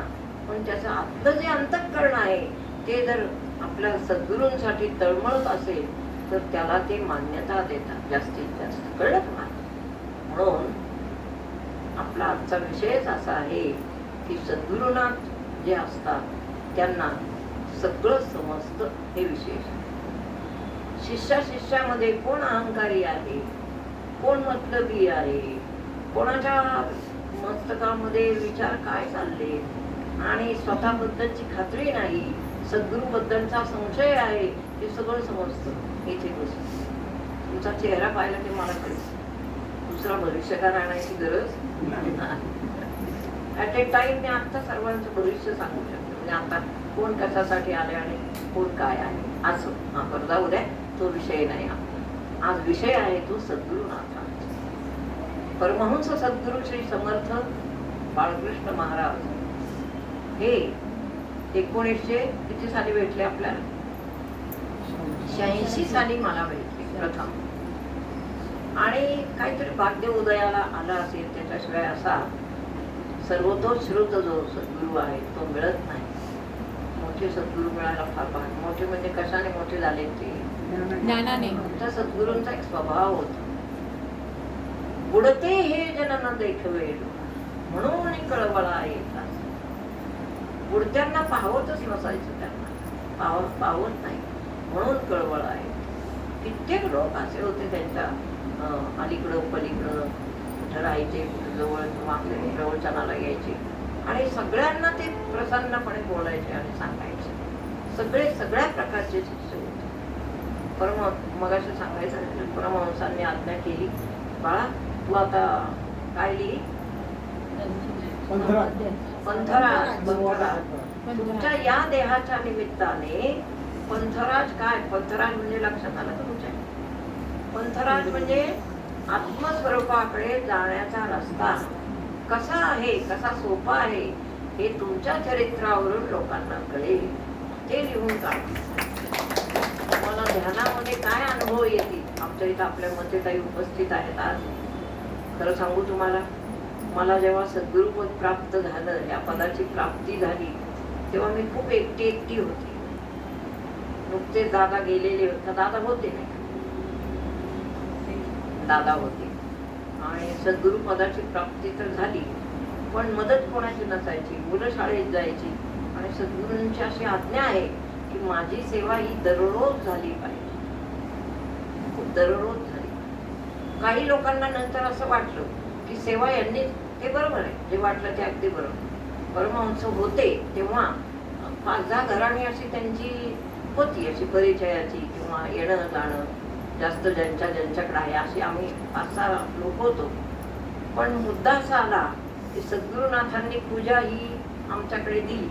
पण त्याचं आतलं जे अंतःकरण आहे ते जर आपल्या सद्गुरूंसाठी तळमळत असेल तर त्याला ते मान्यता देतात जास्तीत जास्त. कळलं का? म्हणून आपला आजचा विषयच असा आहे की सद्गुरुनाथ जे असतात त्यांना सगळं समजतं हे विशेष. शिष्यामध्ये कोण अहंकारी आहे, कोण मतलबी आहे, कोणाच्या मस्तकामध्ये विचार काय चालले आणि स्वतःबद्दलची खात्री नाही, सद्गुरूबद्दलचा संशय आहे, हे सगळं समजतं इथे बसून. तुमचा चेहरा पाहिला की मला कळेल, दुसरा भविष्यकार आणायची गरज ऍट ए टाइम मी आता सर्वांचं भविष्य सांगू शकतो. म्हणजे आता कोण कशासाठी आले आणि कोण काय आहे असं. हा बरं उद्या तो विषय नाही. आज विषय आहे तो सद्गुरुनाथांचा. परमहंस सद्गुरु श्री समर्थ बाळकृष्ण महाराज हे 1900 किती साली भेटले आपल्याला? 86 साली मला भेटले प्रथम. आणि काहीतरी भाग्य उदयाला आला असेल, त्याच्याशिवाय असा सर्वतोश्रुत जो सद्गुरू आहे तो मिळत नाही. मोठे सद्गुरू मिळायला फार भाग्य. मोठे म्हणजे कशाने मोठे झाले ते? ज्ञानाने. त्या सद्गुरूंचा एक स्वभाव होता, बुडते हे जनन देखवे म्हणून कळवळा येतात. बुडत्यांना पाहवतच नसायचं, त्यांना पाहवत नाही म्हणून कळवळा आहे. कित्येक लोक असे होते त्यांच्या अलीकडं पलीकडं कुठं राहायचे, कुठं जवळ आपल्या प्रवचनाला यायचे आणि सगळ्यांना ते प्रसन्नपणे बोलायचे आणि सांगायचे. सगळ्या प्रकारचे शिष्य होते. मगाशी सांगायचं परमहंसांनी आज्ञा केली, बाळा तू आता काय लिही? पंथराज. तुमच्या या देहाच्या निमित्ताने पंथराज काय? पंथराज म्हणजे लक्षात आलं तुमच्या? पंथराज म्हणजे आत्मस्वरूपाकडे जाण्याचा रस्ता कसा आहे, कसा सोपा आहे हे तुमच्या चरित्रावरून लोकांना कळेल, ते लिहून काढा. तुम्हाला ध्यानामध्ये काय अनुभव येतील. आमच्या इथं आपल्या मध्ये काही उपस्थित आहेत आज. खरं सांगू तुम्हाला, मला जेव्हा सद्गुरुपद प्राप्त झालं, या पदाची प्राप्ती झाली, तेव्हा मी खूप एकटी होती. नुकतेच दादा गेलेले होते, दादा होते नाही, दादा होते. आणि सद्गुरु पदाची प्राप्ती तर झाली, पण मदत कोणाची नसायची. मुलं शाळेत जायची आणि सद्गुरूंची अशी आज्ञा आहे की माझी सेवा ही दररोज झाली पाहिजे, दररोज झाली. काही लोकांना नंतर असं वाटलं की सेवा यांनी, ते बरोबर आहे, जे वाटलं ते अगदी बरोबर. परमहंस होते तेव्हा 5-10 घराणी अशी त्यांची होती, अशी परिचयाची किंवा येणं जाणं जास्त ज्यांच्याकडे आहे, अशी आम्ही 5-6 लोक होतो. पण मुद्दा असा आला की सद्गुरुनाथांनी पूजा ही आमच्याकडे दिली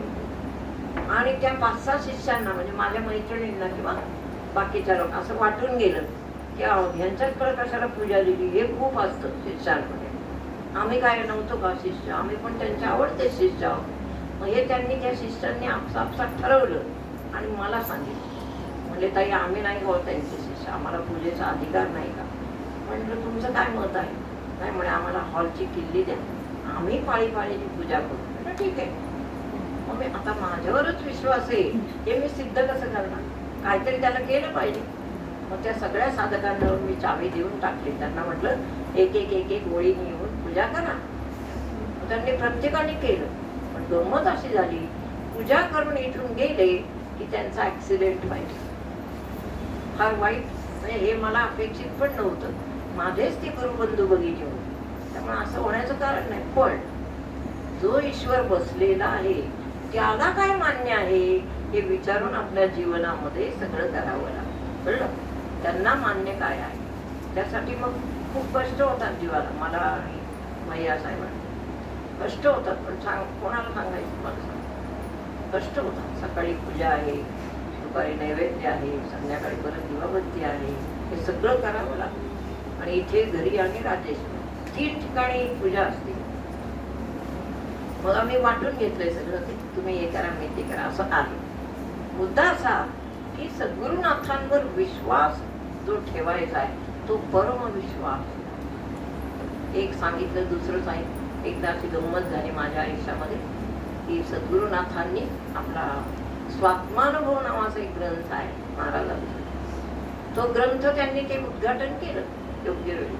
आणि त्या 5-6 शिष्यांना, म्हणजे माझ्या मैत्रिणींना किंवा बाकीच्या लोक असं वाटून गेलं की ह्यांच्याकडे कशाला पूजा दिली, हे खूप असतं शिष्यांमध्ये. आम्ही काय नव्हतो का शिष्य, आम्ही पण त्यांचे आवडते शिष्य आहोत. मग हे त्यांनी त्या शिष्यांनी आपसात ठरवलं आणि मला सांगितलं. म्हणजे ताई आम्ही नाही हो त्यांचे शिष्य, आम्हाला पूजेचा अधिकार नाही का. म्हटलं तुमचं काय मत आहे. नाही म्हणे आम्हाला हॉलची किल्ली द्या, आम्ही पाळीपाळीची पूजा करू. म्हटलं ठीक आहे. मग मी आता माझ्यावरच विश्वास आहे, हे मी सिद्ध कसं करणार, काहीतरी त्याला केलं पाहिजे. मग त्या सगळ्या साधकांना मी चावी देऊन टाकली. त्यांना म्हटलं एक एक ओळीने येऊन पूजा करा. त्यांनी प्रत्येकाने केलं. पण गंमत अशी झाली, पूजा करून इथून गेले की त्यांचा ऍक्सिडेंट व्हायचा. फार वाईट, म्हणजे हे मला अपेक्षित पण नव्हतं. माझेच ते गुरुबंधू भगिनी होते, त्यामुळे असं होण्याचं कारण नाही. पण जो ईश्वर बसलेला आहे त्याला काय मान्य आहे हे विचारून आपल्या जीवनामध्ये सगळं करावं लागतं. कळलं? त्यांना मान्य काय आहे. त्यासाठी मग खूप कष्ट होतात जीवाला. मला आणि मैया साहेबांना कष्ट होतात, पण कोणाला सांगायचं, मला सांग कष्ट होतात. सकाळी पूजा आहे, दुपारी नैवेद्य आहे, संध्याकाळी परत दिवाबत्ती आहे, हे सगळं करावं लागतं. आणि इथे घरी आणि राजेश 3 ठिकाणी पूजा असते. मग आम्ही वाटून घेतलंय सगळं, ते तुम्ही हे करा मी ते करा असं आहे. मुद्दा असा की सद्गुरुनाथांवर विश्वास जो ठेवायचा आहे तो परमविश्वास. एक सांगितलं, दुसरं सांगितलं. एकदा अशी गंमत झाली माझ्या आयुष्यामध्ये की सद्गुरुनाथांनी आपला स्वात्मानुभव नावाचा एक ग्रंथ आहे महाराजांचा, तो ग्रंथ त्यांनी ते उद्घाटन केलं योग्य वेळी.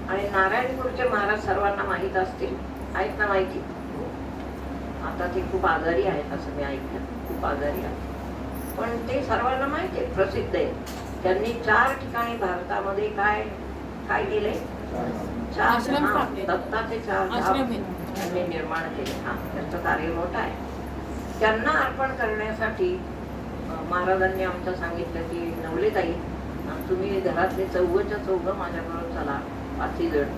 आणि नारायणपूरचे महाराज सर्वांना माहीत असतील, आहेत ना माहिती. आता ते खूप आजारी आहेत असं मी ऐकलं, खूप आजारी आहेत. पण ते सर्वांना माहिती आहे, प्रसिद्ध आहे. त्यांनी 4 ठिकाणी भारतामध्ये काय काय केले, 4 आश्रम स्थापले. दत्ताचे 4 आश्रम त्यांनी निर्माण केले. हा, त्यांचं कार्य मोठं आहे. त्यांना अर्पण करण्यासाठी महाराजांनी आमचं सांगितलं की नवलेताई तुम्ही घरातले 4च्या-4 माझ्याबरोबर चला, 5 जण,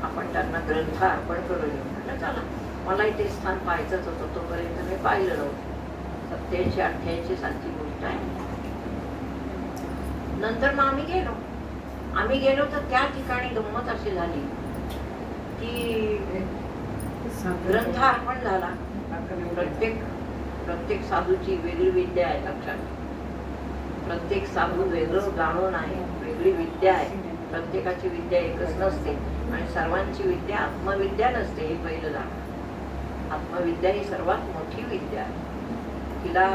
आपण त्यांना ग्रंथ अर्पण करून येऊ. म्हटलं चला. मलाही ते स्थान पाहायचंच होतं, तोपर्यंत मी पाहिलं नव्हतं. 87-88 सालची गोष्ट आहे. नंतर मग आम्ही गेलो तर त्या ठिकाणी गंमत अशी झाली की ग्रंथ अर्पण झाला. प्रत्येक साधूची वेगळी विद्या आहे, लक्षात. प्रत्येक साधू वेगळं जाणून आहे, वेगळी विद्या आहे. प्रत्येकाची विद्या एकच नसते आणि सर्वांची विद्या आत्मविद्या नसते, हे पहिलं जाणं. आत्मविद्या ही सर्वात मोठी विद्या आहे. तिला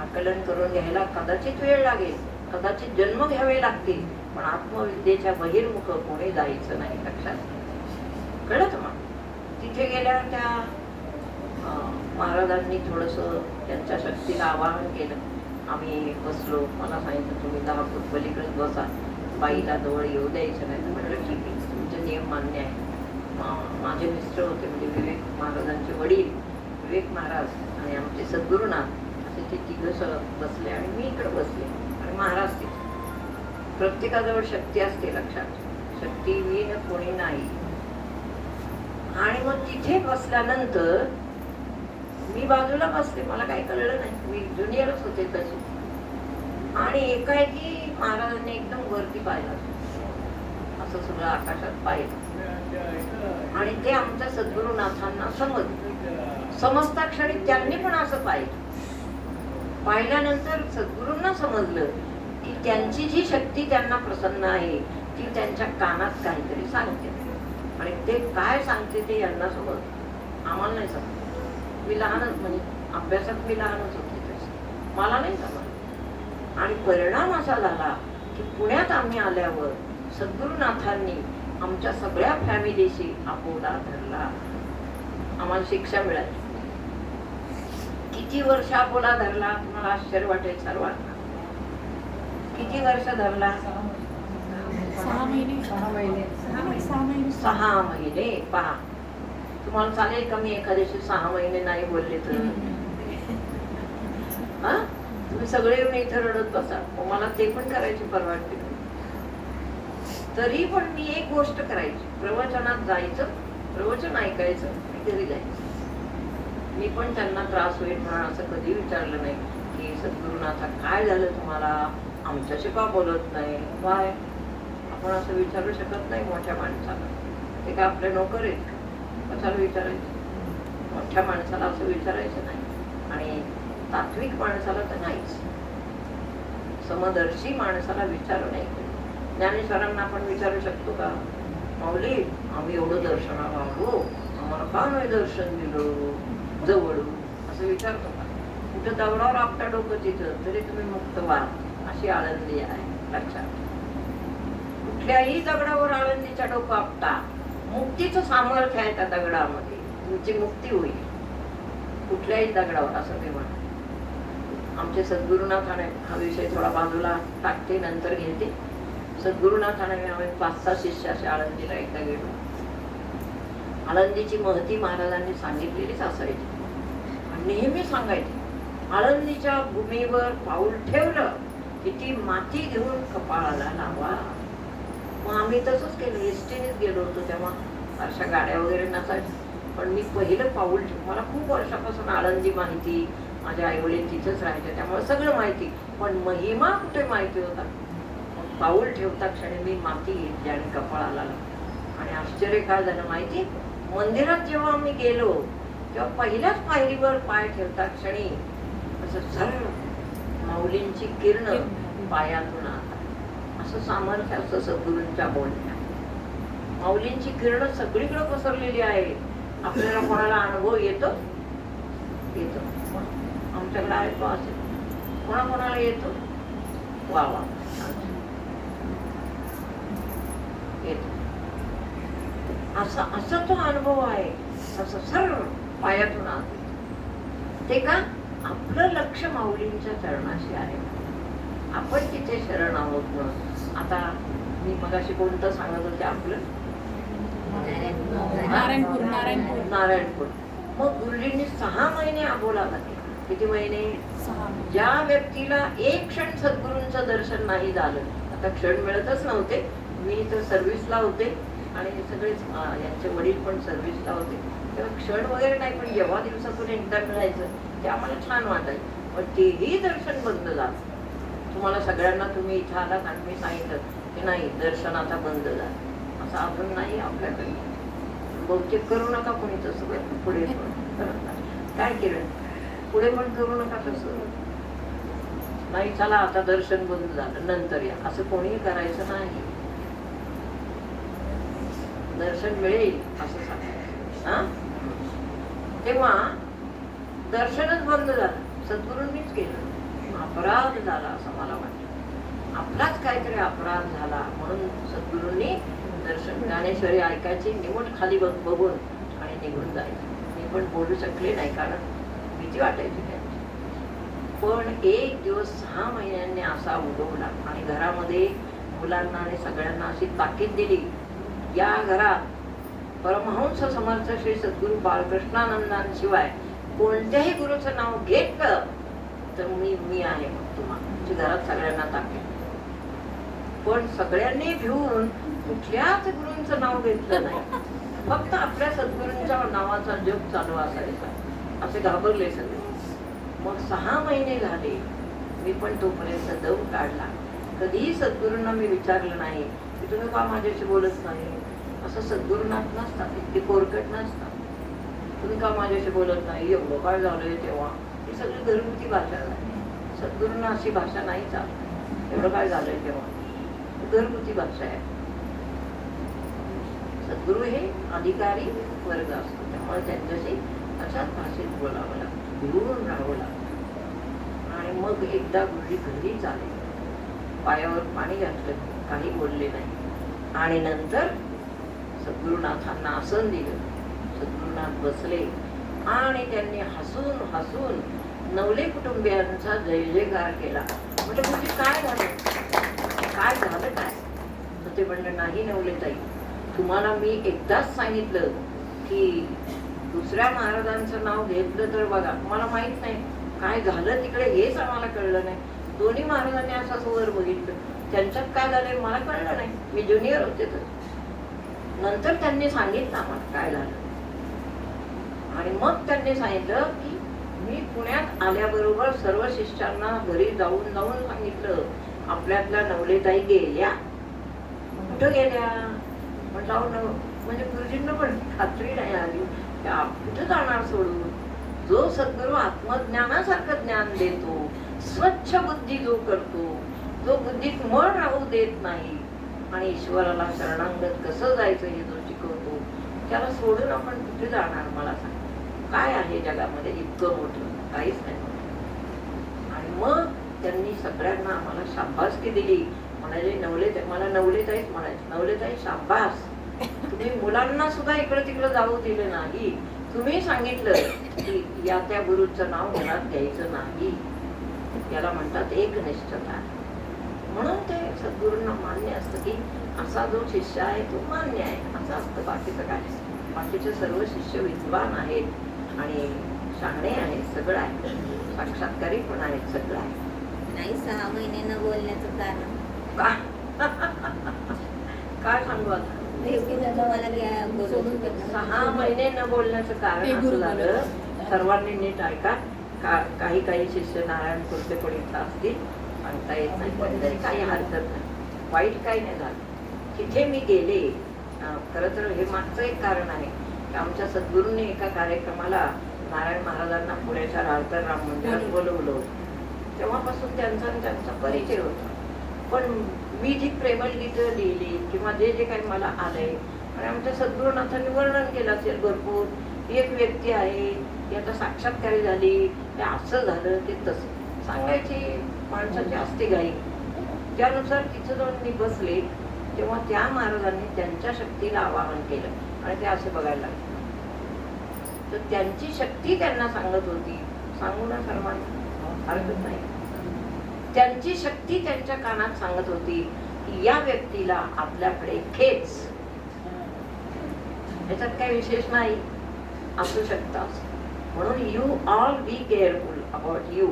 आकलन करून घ्यायला कदाचित वेळ लागेल, कदाचित जन्म घ्यावे लागतील, पण आत्मविद्येच्या बहिर्मुख कोणी जायचं नाही, लक्षात. कळत? मग तिथे गेल्यावर त्या महाराजांनी थोडंसं त्यांच्या शक्तीला आवाहन केलं. आम्ही बसलो. मला सांगितलं तुम्ही 10 फूट पलीकडेच बसा, बाईला जवळ येऊ द्यायचं नाही. म्हटलं ठीक आहे, तुमचे नियम मान्य आहे. माझे मिस्टर होते, म्हणजे विवेक महाराजांचे वडील विवेक महाराज आणि आमचे सद्गुरुनाथ असे ते 3 बसले आणि मी इकडे बसले आणि महाराज तिथे. प्रत्येकाजवळ शक्ती असते, लक्षात. शक्ती विन कोणी नाही. आणि मग तिथे बसल्यानंतर मी बाजूला बसले, मला काही कळलं नाही, मी ज्युनियरच होते तशी. आणि एकाएकी महाराजांनी एकदम वरती पाहिला असं सगळं आकाशात पाहिलं आणि ते आमच्या सद्गुरुनाथांना समजलं. समजता क्षणी त्यांनी पण असं पाहिलं. पाहिल्यानंतर सद्गुरूंना समजलं की त्यांची जी शक्ती त्यांना प्रसन्न आहे ती त्यांच्या कानात काहीतरी सांगते आणि ते काय सांगते ते यांना समजलं. आम्हाला नाही समजलं. मी लहानच, म्हणजे अभ्यासात मी लहानच होते तशी, मला नाही समजलं. आणि परिणाम असा झाला की पुण्यात आम्ही आल्यावर सद्गुरुनाथांनी आमच्या सगळ्या फॅमिलीशी अपोला धरला. आम्हाला शिक्षा मिळाली. किती वर्ष अपोला धरला तुम्हाला आश्चर्य वाटेल सर्वांना. किती वर्ष धरला? 6 महिने. 6 महिने. 6 महिने. पहा, तुम्हाला चालेल का मी एखाद्याशी 6 महिने नाही बोलले तर? हा, तुम्ही सगळे येऊन इथे रडत बसा, मला ते पण करायची परवानगी नाही. तरी पण मी एक गोष्ट करायची, प्रवचनात जायचं, प्रवचन ऐकायचं, घरी जायचं. मी पण त्यांना त्रास होईल म्हणून असं कधी विचारलं नाही की सद्गुरुनाथा काय झालं तुम्हाला, आमच्याशी का बोलत नाही, काय? आपण असं विचारू शकत नाही मोठ्या माणसाला. ते काय आपले नोकर आहेत का? कशाला विचारायचं? मोठ्या माणसाला असं विचारायचं नाही. आणि तात्विक माणसाला तर नाहीच. समदर्शी माणसाला विचारू नाही. ज्ञानेश्वरांना आपण विचारू शकतो का, माऊली आम्ही एवढं दर्शनाला आलो, आम्हाला का नाही दर्शन दिलं जवळून, असं विचारतो का? कुठं दगडावर आपटा डोकं तिथं तरी तुम्ही मुक्त व्हा, अशी आळंदी आहे. लक्षात. कुठल्याही दगडावर आळंदीच्या डोकं आपटा, मुक्तीचं सामर्थ्य आहे त्या दगडामध्ये, तुमची मुक्ती होईल कुठल्याही दगडावर, असं मी म्हणतो. आमचे सद्गुरुनाथाने, हा विषय थोडा बाजूला टाकते नंतर घेते. सद्गुरुनाथाने आम्ही 5-6 शिष्य असे आळंदीला एकदा गेलो. आळंदीची महती महाराजांनी सांगितलेलीच असायची आणि नेहमी सांगायची, आळंदीच्या भूमीवर पाऊल ठेवलं की ती माती घेऊन कपाळाला लावा. मग आम्ही तसंच केलं. एसटीनेच गेलो होतो तेव्हा, अशा गाड्या वगैरे नसायच्या. पण मी पहिलं पाऊल ठेवलं. मला खूप वर्षापासून आळंदी माहिती, माझ्या आईवडील तिथंच राहायचे त्यामुळे सगळं माहिती, पण महिमा कुठे माहिती होता. मग पाऊल ठेवता क्षणी मी माती घेतली आणि कपाळाला लावली. आणि आश्चर्य काय झालं माहिती, मंदिरात जेव्हा आम्ही गेलो तेव्हा पहिल्याच पायरीवर पाय ठेवता क्षणी असं सरळ माऊलींची किरण पायातून आला. असं सामर्थ्य असं सद्गुरूंच्या बोलण्यात. माऊलींची किरण सगळीकडे पसरलेली आहे. आपल्याला कोणाला अनुभव येतो? येतो. आमच्याकडे आहे तो असेल, कोणाकोणाला येतो? वा वा, येतो. असा तो अनुभव आहे. असं सर्व पायातून आत. ते का? आपलं लक्ष माऊलींच्या चरणाशी आहे. आपण तिथे शरण आहोत. म्हणून आता मी मगाशी कोणतं सांगत होते आपलं? नारायणपूर. मग गुरुजींनी 6 महिने अबोला घातले. किती महिने? 6. ज्या व्यक्तीला एक क्षण सद्गुरूंचं दर्शन नाही झालं, आता क्षण मिळतच नव्हते. मी तर सर्व्हिसला होते आणि सगळेच यांचे वडील पण सर्व्हिसला होते, तेव्हा क्षण वगैरे नाही, पण जेव्हा दिवसातून एकदा मिळायचं ते आम्हाला छान वाटायचं. पण तेही दर्शन बंद झालं. तुम्हाला सगळ्यांना, तुम्ही इथं आलात आणि मी सांगितलं की नाही दर्शन आता बंद झालं, असं अजून नाही आपल्याकडे. बहुतेक करू नका कोणी तसं, पुढे पण करत नाही. काय केलं? पुढे पण करू नका तसं. नाही चला आता दर्शन बंद झालं नंतर या, असं कोणीही करायचं नाही. दर्शन मिळेल असं सांगायचं. हा, तेव्हा दर्शनच बंद झालं. सद्गुरूंनीच केलं. अपराध झाला असं मला वाटतं. आपलाच काहीतरी अपराध झाला म्हणून सद्गुरूंनी दर्शन. ज्ञानेश्वरी ऐकायची, निमूट खाली बघून आणि निघून जायचं. मी पण बोलू शकले नाही कारण भीती वाटायची त्यांची. पण एक दिवस 6 महिन्यांनी असा उगवला आणि घरामध्ये मुलांना आणि सगळ्यांना अशी ताकीद दिली, या घरात परमहंस समर्थ श्री सद्गुरू बाळकृष्णानंदांशिवाय कोणत्याही गुरुचं नाव घेतलं तर मी आहे मग तुम्हाला. घरात सगळ्यांना ताकीद. पण सगळ्यांनी भिवून कुठल्याच गुरूंचं नाव घेतलं नाही. फक्त आपल्या सद्गुरूंच्या नावाचा जप चालू असायचा. असे घाबरले सगळे. मग 6 महिने झाले. मी पण तोपर्यंत दम काढला. कधीही सद्गुरूंना मी विचारलं नाही की तुम्ही का माझ्याशी बोलत नाही. असं सद्गुरुनाथ नसतात, इतके कोरकट नसतात. तुम्ही का माझ्याशी बोलत नाही, एवढं काय झालंय तेव्हा. ही सगळी घरगुती भाषा आहे. सद्गुरूंना अशी भाषा नाही चालत, एवढं काय झालंय तेव्हा. घरगुती भाषा आहे. सद्गुरू हे अधिकारी वर्ग असतो, त्यामुळे त्यांच्याशी अशाच भाषेत बोलावं लागतं, गुरुवरून राहावं लागतं. आणि मग एकदा गुरुजी घरी चाले, पायावर पाणी घातलं, काही बोलले नाही. आणि नंतर सद्गुरुनाथांना आसन दिलं. सद्गुरुनाथ बसले आणि त्यांनी हसून हसून नवले कुटुंबियांचा जय जयकार केला. म्हणजे म्हणजे काय झालं, काय झालं काय. तर ते म्हणलं नाही नवलेताई, तुम्हाला मी एकदाच सांगितलं की दुसऱ्या महाराजांचं नाव घेतलं तर बघा, मला माहित नाही काय झालं तिकडे, हेच आम्हाला कळलं नाही. दोन्ही महाराजांनी असं वर बघितलं, त्यांच्यात काय झालंय मला कळलं नाही, मी ज्युनियर होते तर. नंतर त्यांनी सांगितलं आम्हाला काय झालं. आणि मग त्यांनी सांगितलं की मी पुण्यात आल्याबरोबर सर्व शिष्यांना घरी जाऊन जाऊन सांगितलं आपल्यातल्या नवलेताई गेल्या. कुठं गेल्या म्हटलं, म्हणजे गुरुजींना पण खात्री नाही आली की कुठं जाणार सोडून. जो सद्गुरू आत्मज्ञानासारखं ज्ञान देतो, स्वच्छ बुद्धी जो करतो, जो बुद्धीत मळ राहू देत नाही आणि ईश्वराला शरणागत कसं जायचं हे जो शिकवतो, त्याला सोडून आपण कुठे जाणार. मला सांग काय आहे जगामध्ये इतकं मोठं, काहीच नाही. आणि मग त्यांनी सगळ्यांना आम्हाला शाबासकी दिली. म्हणाले नवलेताई, मला नवलेताईच म्हणायचे, नवलेताई शाबास, तुम्ही मुलांना सुद्धा इकडं तिकडं जाऊ दिलं नाही. तुम्ही सांगितलं की या त्या गुरुचं नाव मनात घ्यायचं नाही, याला म्हणतात एकनिष्ठता. म्हणून ते सद्गुरूंना मान्य असतं की असा जो शिष्य आहे तो मान्य आहे, असं असतं. बाकीचं काय, बाकीचे सर्व शिष्य विद्वान आहेत आणि शहाणे आहेत, सगळं आहे, साक्षात्कारी पण आहेत, सगळं आहे. नाही 6 महिने न बोलण्याचं कारण काय सांगू आता. तुम्हाला घ्या बोलून 6 महिने न बोलण्याचं कारण असं झालं, सर्वांनी नीट ऐका. काही काही शिष्य नारायण कुर्ते पण इथं असतील, सांगता येत नाही, पण तरी काही हरकत नाही, वाईट काही नाही झालं. तिथे मी गेले. खरं तर हे मागचं एक कारण आहे की आमच्या सद्गुरूंनी एका कार्यक्रमाला नारायण महाराजांना पुण्याच्या राळकर राम मंदिरात बोलवलं होतं. तेव्हापासून त्यांचा परिचय होता. पण मी जी प्रेमळ गीतं लिहिली किंवा जे जे काही मला आलंय, आणि आमच्या सद्गुरुनाथांनी वर्णन केलं असेल भरपूर. एक व्यक्ती आहे, ती आता साक्षात्कारी झाली, ते असं झालं, ते तसं सांगायची माणसाची असते घाई. त्यानुसार तिथं जाऊन मी बसले, तेव्हा त्या महाराजांनी त्यांच्या शक्तीला आवाहन केलं आणि ते असे बघायला लागले. तर त्यांची शक्ती त्यांना सांगत होती, सांगू ना सर्वांना, हरकत नाही. त्यांची शक्ती त्यांच्या कानात सांगत होती की या व्यक्तीला आपल्याकडे खेच, ह्याच्यात काही विशेष नाही, असू शकतात. म्हणून you all be careful about you.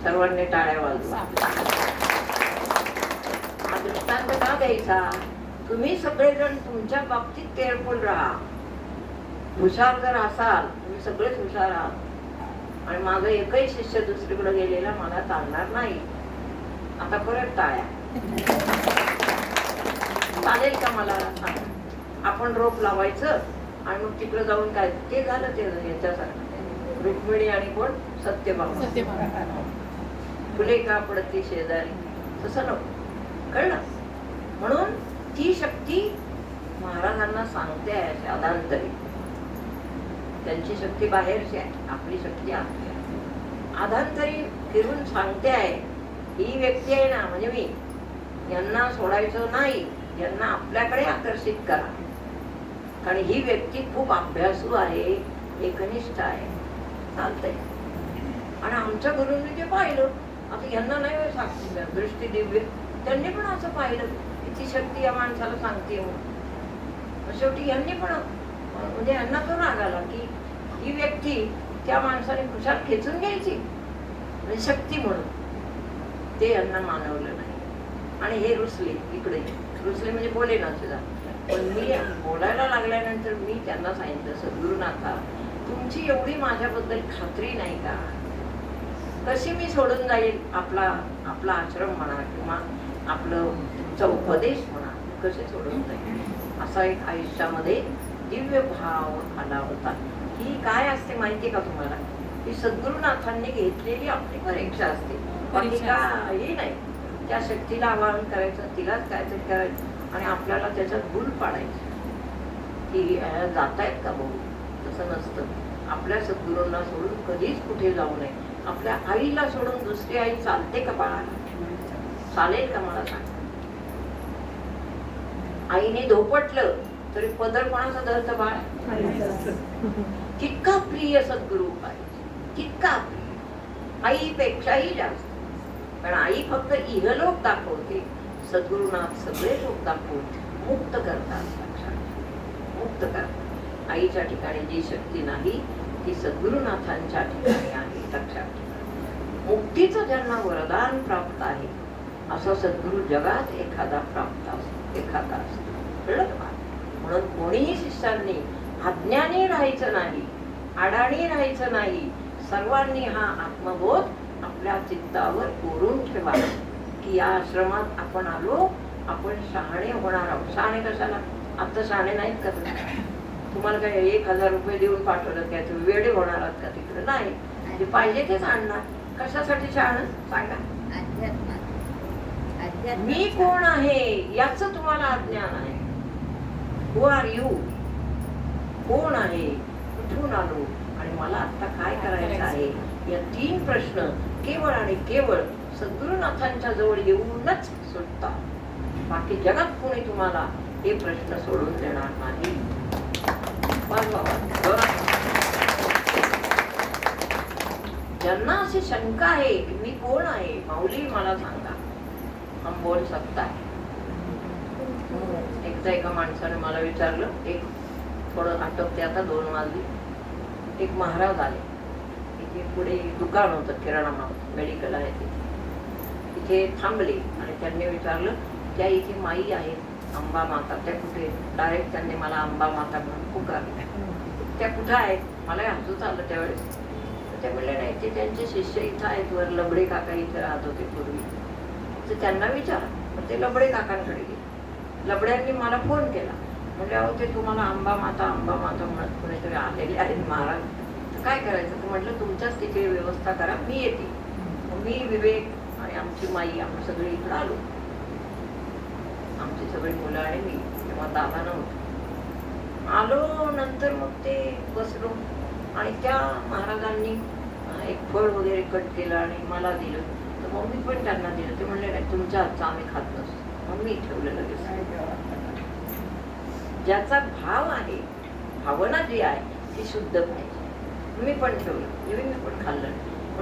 सर्वांनी टाळ्या वाजवा. हा दृष्टांत का द्यायचा, तुम्ही सगळेजण तुमच्या बाबतीत केअरफुल राहा. हुशार जर असाल, तुम्ही सगळेच हुशार आहात, आणि माझा एकही शिष्य दुसरीकडे गेलेला मला चालणार नाही. आता परत टाळ्या. चालेल का मला सांग. आपण रोप लावायचं आणि मग तिकडे जाऊन काय ते झालं, ते याच्यासारखं रुक्मिणी आणि कोण सत्यभामा, फुले का पडती शेजारी, तसं नको, कळलं. म्हणून ती शक्ती महाराजांना सांगते आहे अधांतरी. त्यांची शक्ती बाहेरची आहे, आपली शक्ती आतली आहे. अधांतरी फिरून सांगते आहे, ही व्यक्ती आहे ना, म्हणजे मी, यांना सोडायचं नाही, यांना आपल्याकडे आकर्षित करा. कारण ही व्यक्ती खूप अभ्यासू आहे, एकनिष्ठ आहे, चालतंय. आणि आमच्या गुरूंनी जे पाहिलं, आता यांना नाही सांगते दृष्टी दिव्य, त्यांनी पण असं पाहिलं की ती शक्ती या माणसाला सांगते. शेवटी यांनी पण, म्हणजे यांना तो राग आला की ही व्यक्ती त्या माणसाने खुशाल खेचून घ्यायची, म्हणजे शक्ती म्हणून. ते यांना मानवलं नाही आणि हे रुसले. इकडे रुसले म्हणजे बोले ना सुद्धा. पण मी बोलायला लागल्यानंतर मी त्यांना सांगितलं, सद्गुरुनाथा, तुमची एवढी माझ्याबद्दल खात्री नाही का? कशी मी सोडून जाईल आपला आश्रम म्हणा किंवा आपलं तुमचा उपदेश म्हणा कसे सोडत नाही. असा एक आयुष्यामध्ये दिव्य भाव आला होता. ही काय असते माहिती का तुम्हाला? ही सद्गुरुनाथांनी घेतलेली आपली परीक्षा असते. बाकी काही नाही. त्या शक्तीला आवाहन करायचं, तिलाच काहीतरी करायचं आणि आपल्याला त्याच्यात भूल पाडायची की जातायत का भाऊ. तसं नसतं. आपल्या सद्गुरूंना सोडून कधीच कुठे जाऊ नये. आपल्या आईला सोडून दुसरी आई चालते का बाळाला? चालेल का मला सांग? आईने धोपटलं तरी पदर कोणाचा धरतं बाळ? तितका प्रिय सद्गुरू पाहिजे, तितका प्रिय, आईपेक्षाही जास्त. पण आई फक्त इहलोक दाखवते, सद्गुरुनाथ सगळे लोक दाखवून मुक्त करतात. मुक्त करतात. आईच्या ठिकाणी जी शक्ती नाही ती सद्गुरुनाथांच्या ठिकाणी आहे. लक्षात ठेवा. मुक्तीचं ज्यांना वरदान प्राप्त आहे असं सद्गुरु जगात एखादा प्राप्त असतो, एखादा असतो. कळलं का? म्हणून कोणीही शिष्यांनी अज्ञानी राहायचं नाही, अडाणी राहायचं नाही. सर्वांनी हा आत्मबोध आपल्या चित्तावर कोरून ठेवा की या आश्रमात आपण आलो, आपण शहाणे होणार आहोत. शहाणे कशाला? आता शहाणे नाहीत का? तुम्हाला काय 1000 रुपये देऊन पाठवलं काय तुम्ही वेडे होणार आहात का? तिकडे नाही. जे पाहिजे तेच आणणार. कशासाठी शहाणं सांगा? मी कोण आहे याच तुम्हाला अज्ञान आहे. हु आर यू? कोण आहे, कुठून आलो आणि मला आता काय करायचं आहे, या 3 प्रश्न केवळ आणि केवळ सद्गुरुनाथांच्या जवळ येऊनच सुटतात. बाकी जगात कोणी तुम्हाला हे प्रश्न सोडून देणार नाही. ज्यांना अशी शंका आहे की मी कोण आहे, माऊली मला सांगा, हम बोल सकता है. एकदा एका माणसाने मला विचारलं, एक थोडं आटपते आता 2 वाजली. एक महाराज आले. इथे पुढे दुकान होतं, किराणा माल, मेडिकल आहे ते. तिथे थांबले आणि त्यांनी विचारलं, त्या इथे माई आहेत अंबा माता, त्या कुठे? डायरेक्ट त्यांनी मला अंबा माता म्हणून पुकारलं. त्या कुठं आहेत? मला हसूच आलं त्यावेळेस. ते म्हणले नाही, ते त्यांचे शिष्य इथं आहेत वर, लबडे काका इथे राहत होते पूर्वी. तर त्यांना विचारा. मग ते लबडे काकांकडे गेले. लबड्यांनी मला फोन केला. म्हणजे अहो ते तुम्हाला अंबा माता म्हणत कोणीतरी आलेले आहेत महाराज, तर काय करायचं? तर म्हटलं तुमच्याच तिथे व्यवस्था करा, मी येते. मी, विवेक आणि आमची माई, आम्ही सगळे इकडे आलो. आमची सगळी मुलं आणि मी. तेव्हा दादा नव्हतं. आलो नंतर मग ते बसलो आणि त्या महाराजांनी एक फळ वगैरे कट केलं आणि मला दिलं. तर मग मी पण त्यांना दिलं. ते म्हणले नाही, तुमच्या हातचं आम्ही खात नसतो. मग मी ठेवलं लगेच. ज्याचा भाव आहे, भावना जी आहे ती शुद्ध पाहिजे. मी पण ठेवलं, मी पण खाल्लं.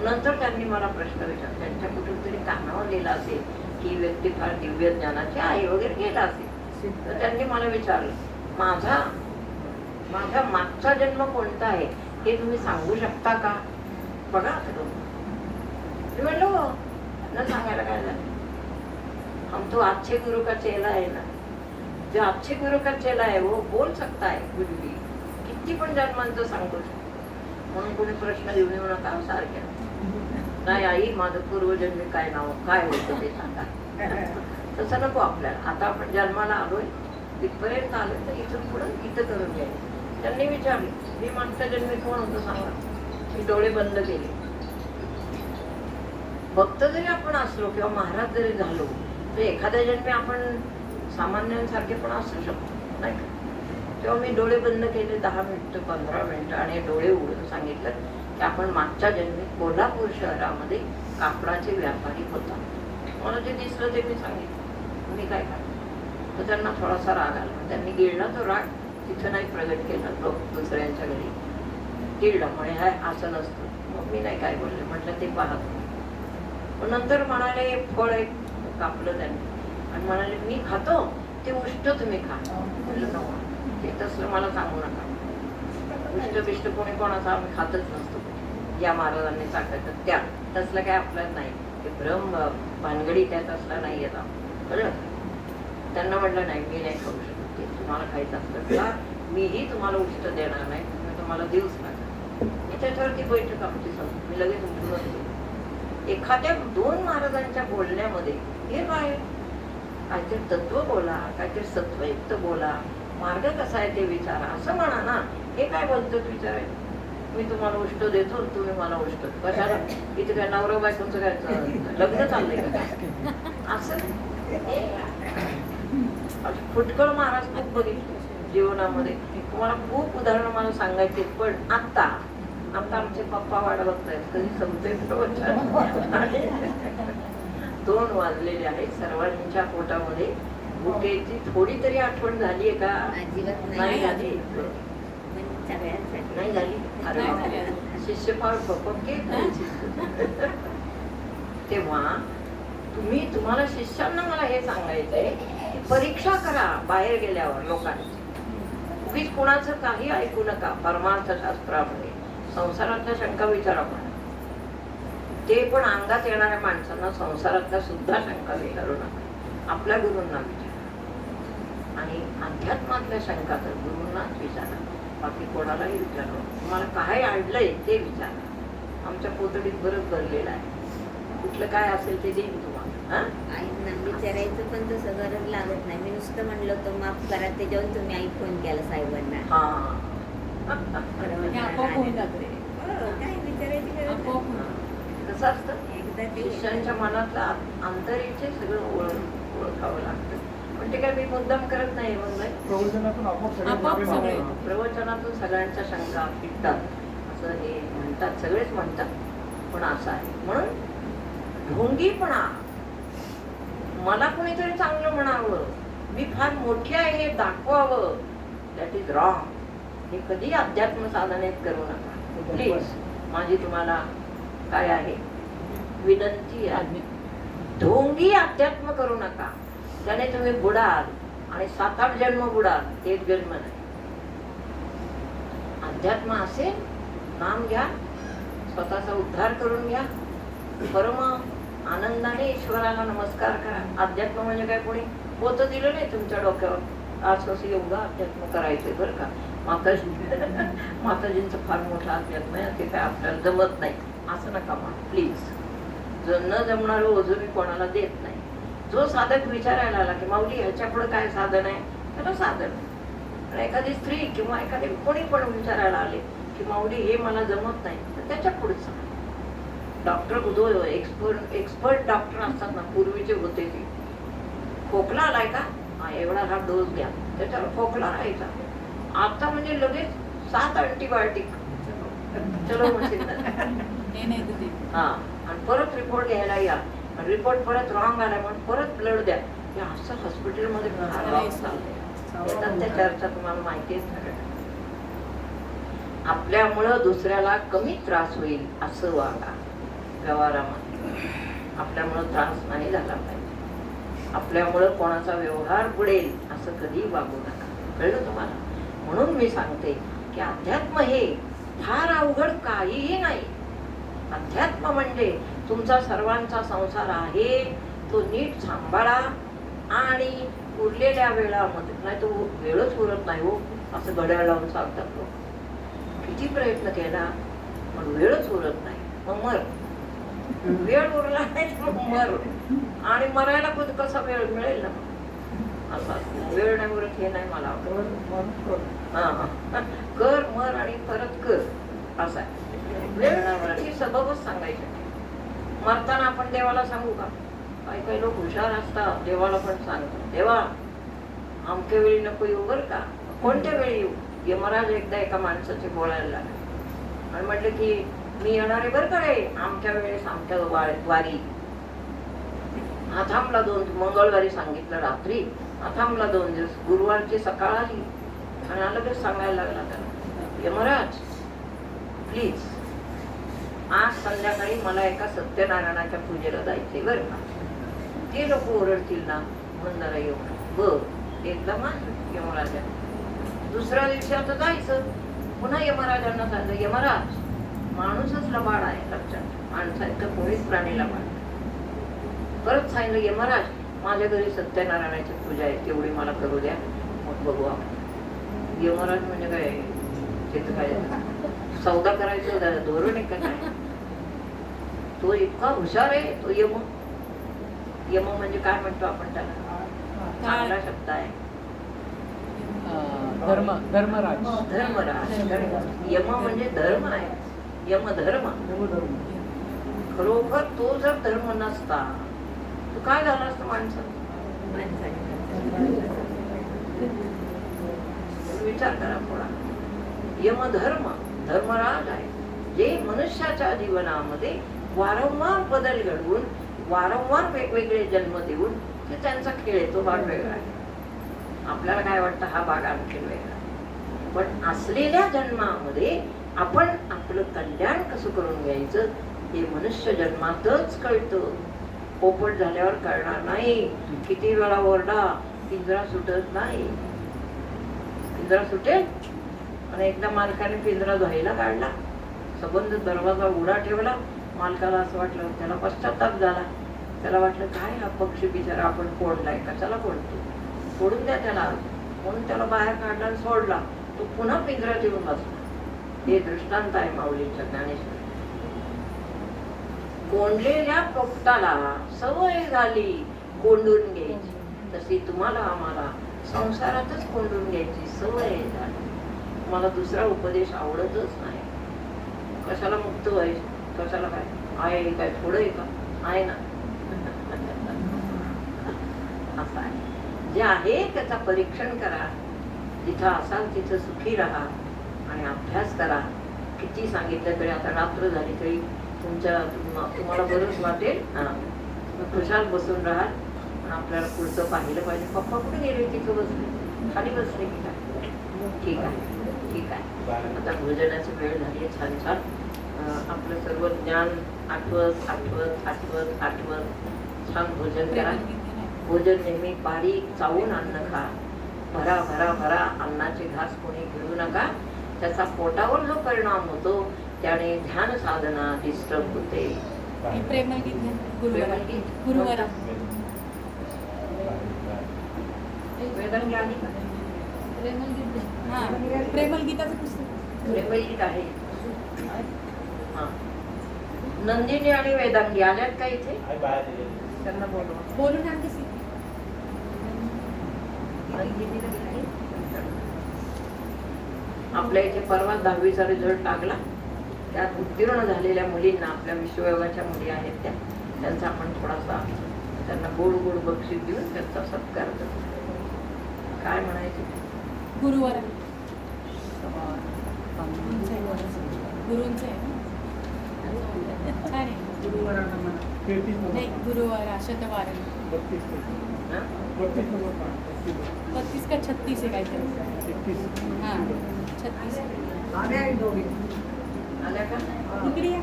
नंतर त्यांनी मला प्रश्न विचारला. त्यांच्या कुठून तरी कानावर गेला असेल की व्यक्ती फार दिव्य ज्ञानाची आहे वगैरे गेला असेल. तर त्यांनी मला विचारलं, माझा मागचा जन्म कोणता आहे हे तुम्ही सांगू शकता का? बघा मी म्हणलो न सांगायला काय झालं. हम तो अच्छे गुरु का चेला है ना. जो अच्छे गुरु का चेला है वो बोल सकता है कुछ भी, किती पण जन्मांचं सांगू शकतो. म्हणून कोणी प्रश्न घेऊन येऊ नका सारख्या. नाही आई, माझं पूर्वजन्मी काय नाव काय होतं ते सांगा. तसं नको आपल्याला. आता आपण जन्माला आलोय, तिथपर्यंत आलोय, तर इथून पुढे इथं करून घ्यायचं. त्यांनी विचारले, मी मागच्या जन्मी कोण होतं सांगा. मी डोळे बंद केले. भक्त जरी आपण असलो किंवा महाराज जरी झालो तर एखाद्या जन्मी आपण सामान्यांसारखे पण असू शकतो, नाही का? तेव्हा मी डोळे बंद केले 10 मिनिटं 15 मिनिटं आणि डोळे उघडून सांगितलं की आपण मागच्या जन्मी कोल्हापूर शहरामध्ये कापडाचे व्यापारी होता. मला जे दिसलं ते मी सांगितलं. मी काय करतो? तर त्यांना थोडासा राग आला. त्यांनी गिळला तो राग, तिथं नाही प्रगट केला. लोक दुसऱ्यांच्या घरी गिळला म्हणे हाय असं नसतं. मग मी नाही काय बोलले. म्हटलं ते पाहत. नंतर म्हणाले फळ एक कापलं त्यांनी आणि म्हणाले मी खातो ते उष्ट तुम्ही खा. म्हटलं नको, ते तसलं मला सांगू नका. उष्ट बिष्ट कोणी कोणाचं आम्ही खातच नसतो. या महाराजांनी सांगायचं त्या तसलं काय आपल्याला नाही. ते भ्रम भानगडी त्यात असला नाही येत. कळलं? त्यांना म्हटलं नाही, मी नाही खाऊ शकत. ते तुम्हाला खायचं असलं का मीही तुम्हाला उष्ट देणार नाही, मी तुम्हाला देऊच नका. त्याच्यावरती बैठक आमची संपली. मी लगेच उठून एखाद्या 2 महाराजांच्या बोलण्यामध्ये हे काय काहीतरी तत्व बोला, काहीतरी सत्वयुक्त बोला, मार्ग कसा आहे ते विचारा, असं म्हणा ना. हे काय बोलतात विचारायचं? मी तुम्हाला उष्ट देतो आणि तुम्ही मला उष्ट, कशाला? इथे काय नवरा बायकोचं काय लग्न चाललंय का काय? असं फुटकळ महाराज खूप बघितले जीवनामध्ये. तुम्हाला खूप उदाहरणं मला सांगायचे, पण आता आमचे पप्पा वाट बघतायत कधी संपते प्रवचन. 2 वाजलेले आहेत. सर्वांच्या पोटामध्ये भुकेची थोडी तरी आठवण झाली आहे का? अजिबात नाही नाही. झाली. पण सगळ्यांसाठी नाही झाली. अरे नाही बापरे. झाली. शिष्य फार पक्के तेव्हा तुम्हाला शिष्यांना मला हे सांगायचंय की परीक्षा करा बाहेर गेल्यावर लोकांची. उगीच कुणाचं काही ऐकू नका. परमार्थ शास्त्रामध्ये संसारातल्या शंका विचारा, पण ते पण अंगात येणाऱ्या माणसांना संसारातल्या सुद्धा शंका विचारू नका. आपल्या गुरूंना विचारा आणि अध्यात्मातल्या शंका तर गुरूंनाच विचारा, बाकी कोणालाही विचारू. तुम्हाला काय अडलंय ते विचारा. आमच्या पोतडीत बरंच भरलेलं आहे. कुठलं काय असेल ते देईन तुम्हाला. आईंना विचारायचं पण तसं गरज लागत नाही. मी नुसतं म्हणलं होतं माफ करा, त्याच्यावर तुम्ही आई फोन केला साहेबांना. हा. हे आपोआप होऊन जाते. हो, काय विचारायची गरज आपोआप नाही. होऊन कसं असतं, एकदा ते शिष्यांच्या मनातलं अंतरीचे सगळं ओळखावं लागतं. पण ते काय मी मुद्दाम करत नाही. मग नाही, प्रवचनातून आपोआप सगळे. प्रवचनातून सगळ्यांच्या शंका फिटतात असं हे म्हणतात, सगळेच म्हणतात. पण असं आहे म्हणून ढोंगीपणा, मला कोणीतरी चांगलं म्हणावं, मी फार मोठी आहे हे दाखवावं, दॅट इज रॉंग. हे कधी अध्यात्म साधनेत करू नका प्लीज. माझी तुम्हाला काय आहे विनंती आहे, ढोंगी अध्यात्म करू नका. त्याने तुम्ही बुडाल आणि 7-8 जन्म बुडाल, 1 जन्म नाही. अध्यात्म असेल, नाम घ्या, स्वतःचा उद्धार करून घ्या, परम आनंदाने ईश्वराला नमस्कार करा. अध्यात्म म्हणजे काय कोणी पोतं दिलं नाही तुमच्या डोक्यावर, असं एवढं अध्यात्म करायचंय बरं का. माताजींचं फार मोठं अध्यात्म आहे, ते काय आपल्याला जमत नाही असं नका म्हणा प्लीज. जो न जमणारं ओझं मी कोणाला देत नाही. जो साधक विचारायला आला की माऊली ह्याच्या पुढे काय साधन आहे, त्याला साधन आहे. आणि एखादी स्त्री किंवा एखादी कोणी पण विचारायला आले की माऊली हे मला जमत नाही, तर त्याच्या पुढे सांगा. डॉक्टर जो एक्सपर्ट डॉक्टर असतात ना, पूर्वीचे होते ते. खोकला आलाय का, एवढा हा डोस घ्या, त्याच्यावर खोकला राहायचा. आता म्हणजे लगेच 7 अँटीबायोटिक, चलो मशीन. हे नाही तर ते. हा, आणि परत रिपोर्ट घ्यायला या, रिपोर्ट परत रॉंग आला म्हणून परत ब्लड द्या. हे असं हॉस्पिटलमध्ये येतात त्या चर्चा, तुम्हाला माहिती आहे. आपल्यामुळं दुसऱ्याला कमी त्रास होईल असं वागा व्यवहारामध्ये. आपल्यामुळं त्रास नाही झाला पाहिजे, आपल्यामुळं कोणाचा व्यवहार बुडेल असं कधी वागू नका. कळलं तुम्हाला? म्हणून मी सांगते की अध्यात्म हे फार अवघड काहीही नाही. अध्यात्म म्हणजे तुमचा सर्वांचा संसार आहे, तो नीट सांभाळा आणि उरलेल्या वेळामध्ये, नाही तो वेळच उरत नाही हो, असं घड्याळ लावून सांगतात लोक. किती प्रयत्न केला पण वेळच उरत नाही, मग मर. वेळ उरला नाही तर मर. आणि मरायला कसा वेळ मिळेल ना. असं वेळ नाही उरत हे नाही मला आवडत. हा, कर मर आणि परत कर असा. वेळ नाही उरत ही सबबच सांगायची. मरताना आपण देवाला सांगू का? काही लोक हुशार असतात, देवाला पण सांगतात देवा अमक्या वेळी नको येऊ बरं का. कोणत्या वेळी येऊ? यमराज एकदा एका माणसाचे बोलायला लागले आणि म्हटलं की मी येणार आहे बरं का रे आमच्या वेळेस, आमच्या वारी. हा थांबला 2 मंगळवारी सांगितलं रात्री, हा थांबला 2 दिवस. गुरुवारची सकाळ आली आणि लगेच सांगायला लागला त्याला, यमराज प्लीज आज संध्याकाळी मला एका सत्यनारायणाच्या पूजेला जायचंय बरं का. ते लोक ओरडतील ना म्हणून जरा येऊ. बर, एकदा मान यमराजा. दुसऱ्या दिवशी आता जायचं, पुन्हा यमराजांना सांगितलं, यमराज माणूसच लबाड आहे, लक्षात. माणसाचं कोणीच प्राणी लबाड. परत सांगितलं, यमराज माझ्या घरी सत्यनारायणाची पूजा आहे, तेवढी मला करू द्या, मग बघू आपण. यमराज म्हणजे काय, तिथं काय सौदा करायचं धोरण आहे का काय? तो इतका हुशार आहे तो यम. यम म्हणजे काय म्हणतो आपण त्याला, चांगला शब्द आहे. धर्मराज. धर्मराज. यम म्हणजे धर्म आहे. यमधर्म. खरोखर तो जर धर्म नसता तो काय झाला असतं माणसं? विचार करा थोडा. यमधर्म धर्मराज आहे, जे मनुष्याच्या जीवनामध्ये वारंवार बदल घडवून वारंवार वेगवेगळे जन्म देऊन ते त्यांचा खेळ आहे. तो भाग वेगळा आहे. आपल्याला काय वाटतं हा भाग आणखी वेगळा, पण असलेल्या जन्मामध्ये आपण आपलं कल्याण कसं करून घ्यायचं हे मनुष्य जन्मातच कळतं. पोपट झाल्यावर कळणार नाही. किती वेळा ओरडा, पिंजरा सुटत नाही. पिंजरा सुटेल. आणि एकदा मालकाने पिंजरा धुवायला काढला, सबंध दरवाजा उघडा ठेवला. मालकाला असं वाटलं, त्याला पश्चाताप झाला. त्याला वाटलं काय हा पक्षी बिचारा आपण फोडलाय, कशाला फोडतो, फोडून द्या त्याला. म्हणून त्याला बाहेर काढला आणि सोडला. तो पुन्हा पिंजऱ्यात येऊन बसला. हे दृष्टांत आहे माऊलीच्या ज्ञानेश्वर. कोंडलेल्या पोपटाला सवय झाली कोंडून घ्यायची, तशी तुम्हाला आम्हाला संसारातच कोंडून घ्यायची सवय झाली. तुम्हाला दुसरा उपदेश आवडतच नाही. कशाला मुक्त व्हायचं, कशाला काय आहे, काय थोडं आहे का, आहे ना. असं आहे. जे आहे त्याचा परीक्षण करा. जिथं असाल तिथं सुखी राहा आणि अभ्यास करा. किती सांगितलं तरी, आता रात्र झाली तरी तुम्हाला बरंच वाटेल. खुशाल बसून राहा. आपल्याला पुढचं पाहिलं पाहिजे. पप्पा कुठे गेले? तिथं बसले, खाली बसले की काय? ठीक आहे, ठीक आहे. आता भोजनाची वेळ झाली. छान छान आपलं सर्व ज्ञान आठवत आठवत आठवत आठवत छान भोजन करा. भोजन नेहमी बारीक चावून अन्न खा. भरा भरा भरा अन्नाचे घास कोणी घेऊ नका. त्याचा पोटावर जो परिणाम होतो त्याने ध्यान साधना डिस्टर्ब होते. प्रेमळ गीत घ्या. गुरुवारा वेदांगी आली का? हा, प्रेमळ गीताचं पुस्तक. प्रेमळ गीत आहे. हा, नंदिनी आणि वेदांगी आल्यात का इथे? त्यांना बोलवा. बोलून आणते सी. आपल्या इथे परवा 10वीचा रिझल्ट लागला. त्यात उत्तीर्ण झालेल्या मुलींना, आपल्या विश्वयोगाच्या मुली आहेत त्या, त्यांचा आपण थोडासा त्यांना गोड गोड बक्षीस देऊन त्यांचा सत्कार करतो. काय म्हणायचे? गुरुवारा गुरुंचं आहे ना. छान आहे. नाही, गुरुवारा शतवार 32 का 36 आहे काहीतरी. हां 36. आल्या का? इकडे या.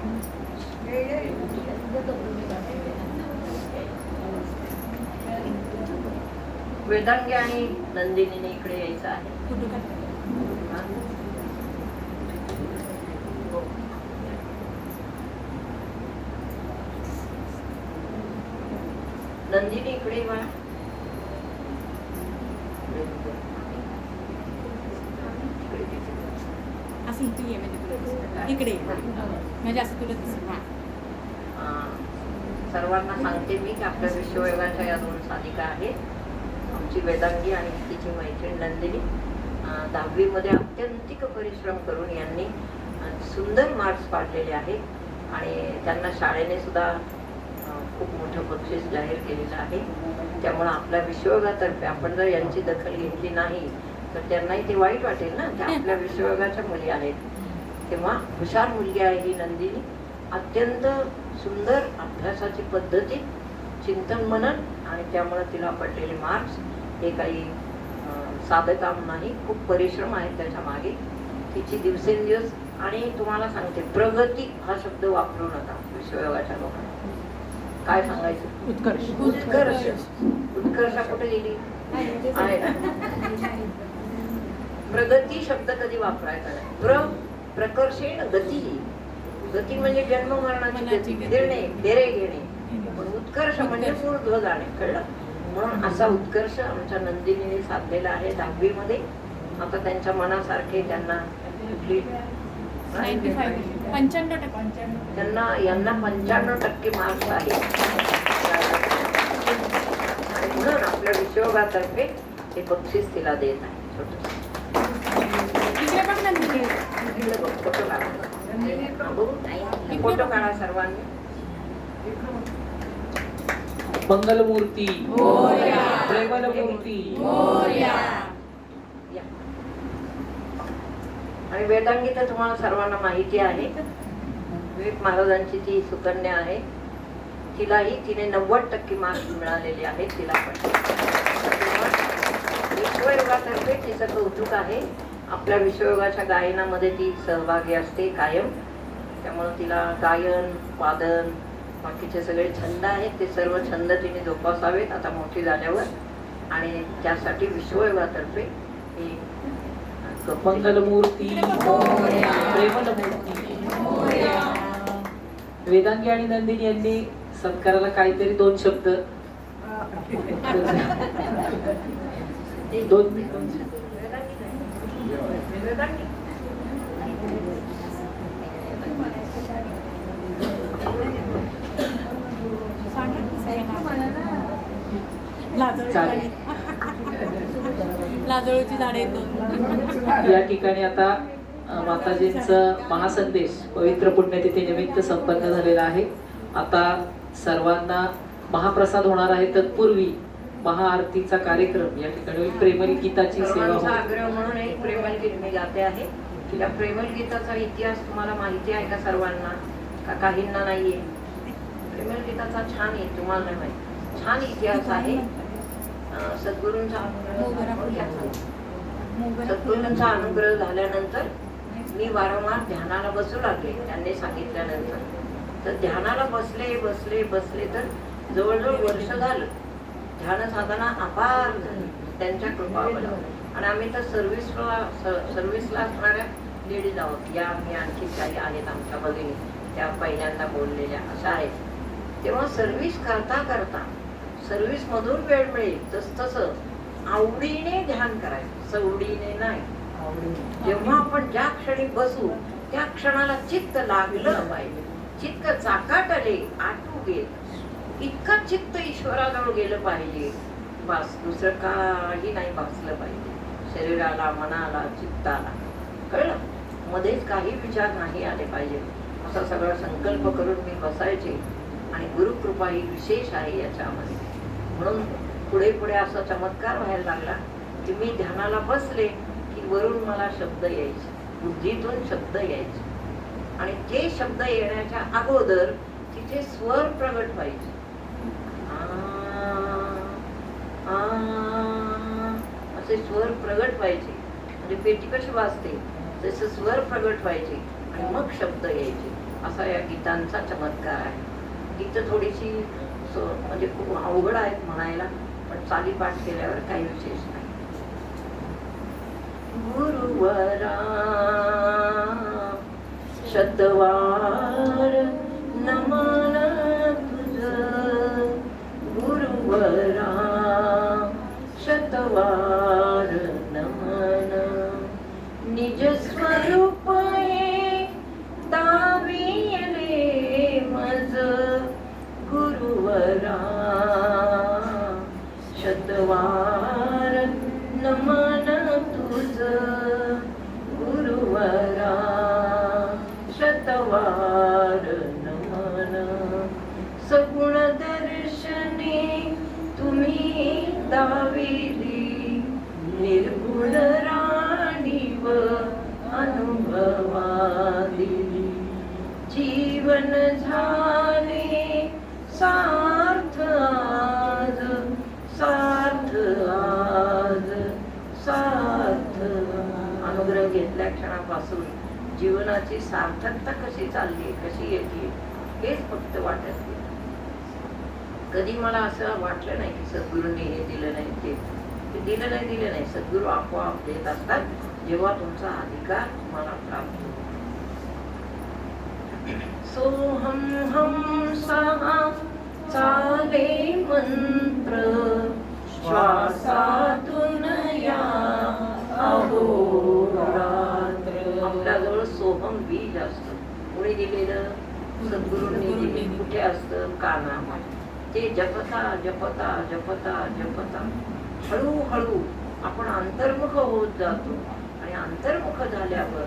वेदांगी आणि नंदिनीने इकडे यायचं आहे. कुठं काय? हा? नंदिनी इकडे बघा. असं इकडे ये, म्हणजे तुला इकडे ये. म्हणजे असं तुला दिसेल. हां सर्वांना सांगते मी की आपल्या विश्वयोगाच्या या 2 साधिका आहेत. आमची वेदांगी आणि तिची मैत्रीण नंदिनी. 10वी मध्ये अत्यंतिक परिश्रम करून यांनी सुंदर मार्क्स पाडलेले आहेत आणि त्यांना शाळेने सुद्धा खूप मोठं बक्षीस जाहीर केलेलं आहे. त्यामुळे आपल्या विश्वयोगातर्फे आपण जर यांची दखल घेतली नाही तर त्यांनाही ते वाईट वाटेल ना. त्या आपल्या विश्वयोगाच्या मुली आहेत. तेव्हा हुशार मुलगी आहे ही नंदिनी. अत्यंत सुंदर अभ्यासाची पद्धती, चिंतन मनन, आणि त्यामुळे तिला पडलेले मार्क्स हे काही साधं काम नाही. खूप परिश्रम आहेत त्याच्या मागे. तिची दिवसेंदिवस, आणि तुम्हाला सांगते, प्रगती हा शब्द वापरू नका विश्वयोगाच्या लोकांना. काय सांगायचं? उत्कर्ष. उत्कर्ष. उत्कर्षा कुठे गेली? आहे ना. प्रगती शब्द कधी वापरायचा नाही. प्रकर्षेण गती. गती म्हणजे जन्म मरणाची गती, देणे डेरे घेणे. पण उत्कर्ष म्हणजे ऊर्ध्व जाणे. कळलं? म्हणून असा उत्कर्ष आमच्या नंदिनीने साधलेला आहे 10वी मध्ये. आता त्यांच्या मनासारखे त्यांना कुठली 95% त्यांना यांना 95% मार्क्स आहेत. आणि म्हणून आपल्या विश्वयोगातर्फे हे बक्षीस तिला देत आहे. छोटंसं. इकडे बघ ना तिकडे. इकडे बघ, फोटो काढा. हा, बघू. फोटो काढा सर्वांनी. मंगलमूर्ती मोरया. प्रेमलमूर्ती मोरया. या. आणि वेदांगी तर तुम्हाला सर्वांना माहिती आहे. विवेक महाराजांची ती सुकन्या आहे. तिलाही तिने 90% मार्क्स मिळालेले आहेत. तिला पण विश्वयोगातर्फे तिचं कौतुक आहे. आपल्या विश्वयोगाच्या गायनामध्ये ती सहभागी असते कायम. त्यामुळं तिला गायन, वादन, बाकीचे सगळे छंद आहेत. ते सर्व छंद तिने जोपासावेत आता मोठी झाल्यावर. आणि त्यासाठी विश्वयोगातर्फे ही मंगलमूर्ती मोरया. प्रेमलमूर्ती. मोरया. वेदांगी आणि नंदिनी यांनी सत्काराला काहीतरी 2 शब्द दोन वेदांगी. लाजळूची झाडे दोन. या ठिकाणी आता माताजींचं महासंदेश पवित्र पुण्यतिथी निमित्त संपन्न झालेला आहे. आता सर्वांना महाप्रसाद होणार आहे. तत्पूर्वी महाआरतीचा कार्यक्रम या ठिकाणी प्रेमल गीताची सेवा सर्वांचा होईल. आग्रह म्हणून एक प्रेमल गीत मी गाते आहे. या प्रेमल गीताचा इतिहास तुम्हाला माहिती आहे का सर्वांना? का काहींना नाहीये? प्रेमल गीताचा छान आहे, तुम्हाला नाही माहिती. छान इतिहास आहे. सद्गुरूंचा सद्गुरूंचा अनुग्रह झाल्यानंतर मी वारंवार ध्यानाला बसू लागले. त्यांनी सांगितल्यानंतर तर ध्यानाला बसले बसले बसले तर जवळजवळ वर्ष झालं. ध्यान साधना अपार झाली त्यांच्या कृपाबळावर. आणि आम्ही तर सर्व्हिसला असणाऱ्या लेडीज आहोत. या मी आणखी काही आहेत आमच्या भगिनी, त्या पहिल्यांदा बोललेल्या अशा आहेत. तेव्हा सर्व्हिस करता करता सर्व्हिस मधून वेळ मिळेल तसं आवडीने ध्यान करायचं, सवडीने नाही. जेव्हा आपण ज्या क्षणी बसू त्या क्षणाला चित्त लागलं पाहिजे. चित्त चाकाटले आटू गेल इतकं चित्त ईश्वराजवळ गेलं पाहिजे. बस दुसरं काही नाही भासलं पाहिजे. शरीराला, मनाला, चित्ताला. कळलं? मध्येच काही विचार नाही आले पाहिजे. असा सगळा संकल्प करून मी बसायचे. आणि गुरुकृपा ही विशेष आहे याच्यामध्ये. म्हणून पुढे पुढे असा चमत्कार व्हायला लागला की मी ध्यानाला बसले की वरून मला शब्द यायचे, बुद्धीतून शब्द यायचे. आणि ते शब्द येण्याच्या अगोदर तिथे स्वर प्रगट व्हायचे. असे स्वर प्रगट व्हायचे. म्हणजे पेटी कशी वाजते तसे स्वर प्रगट व्हायचे आणि मग शब्द यायचे. असा या गीतांचा चमत्कार आहे. गीतं थोडीशी म्हणजे खूप अवघड आहेत म्हणायला, पण चालीपाठ केल्यावर काही विशेष नाही. गुरुवरा शतवार नमन तुझं, गुरुवरा शतवार नमन. निज स्वरूप हे दाविले मज, गुरुवरा शतवार नमन तुझं, गुरुवरा शतवार नमन. सगुण दर्शने तुम्ही दाविली, निर्गुण राणीव अनुभवा दिली. जीवन झाले सार्थ आज, सार्थ आज, सार्थ. अनुग्रह घेतल्या क्षणापासून जीवनाची सार्थकता कशी चालली, कशी येते हेच फक्त वाटत गेलं. कधी मला असं वाटलं नाही की सद्गुरूंनी हे दिलं नाही, ते दिलं नाही. सद्गुरू आपोआप देत असतात जेव्हा तुमचा अधिकार तुम्हाला प्राप्त होतो. सोहम हम सहा चाले मंत्र, श्वासातून या अहोरात्र. आपल्याजवळ सोहम बीज असतं. कोणी दिलेलं? सद्गुरूंनी दिले. कुठे असतं? कानामध्ये. ते जपता जपता जपता जपता हळूहळू आपण अंतर्मुख होत जातो आणि अंतर्मुख झाल्यावर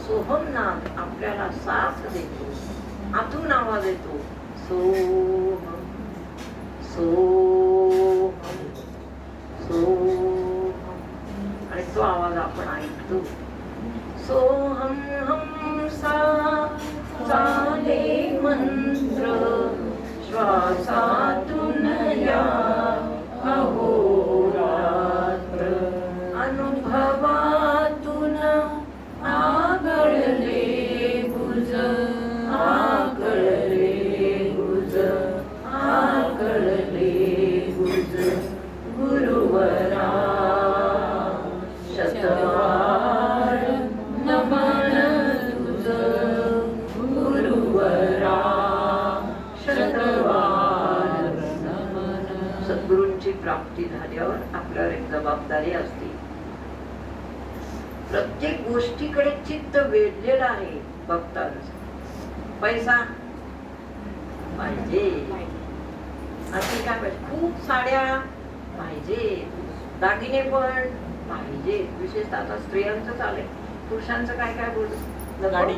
सोहमनाद आपल्याला साथ देतो, आतून आवाज येतो, सोहम सोहम सोहम, आणि तो आवाज आपण ऐकतो. सोहम हम सा चाले मंत्र श्वासातून या अहोरात्र, अनुभवातून आगळले गुज आगळले गुज आगळले गुज, गुरुवरा शतवार नमन तुझ, गुरुवरा शतवार नमन. सद्गुरूंची प्राप्ती झाल्यावर आपल्यावर एक जबाबदारी असते. प्रत्येक गोष्टीकडे चित्त वेधलेलं आहे बघताच. पैसा पाहिजे, आणखी काय पाहिजे, खूप साड्या पाहिजे, दागिने पण पाहिजे. विशेषतः आता स्त्रियांचं चालेल, पुरुषांचं काय काय बोलत, गाडी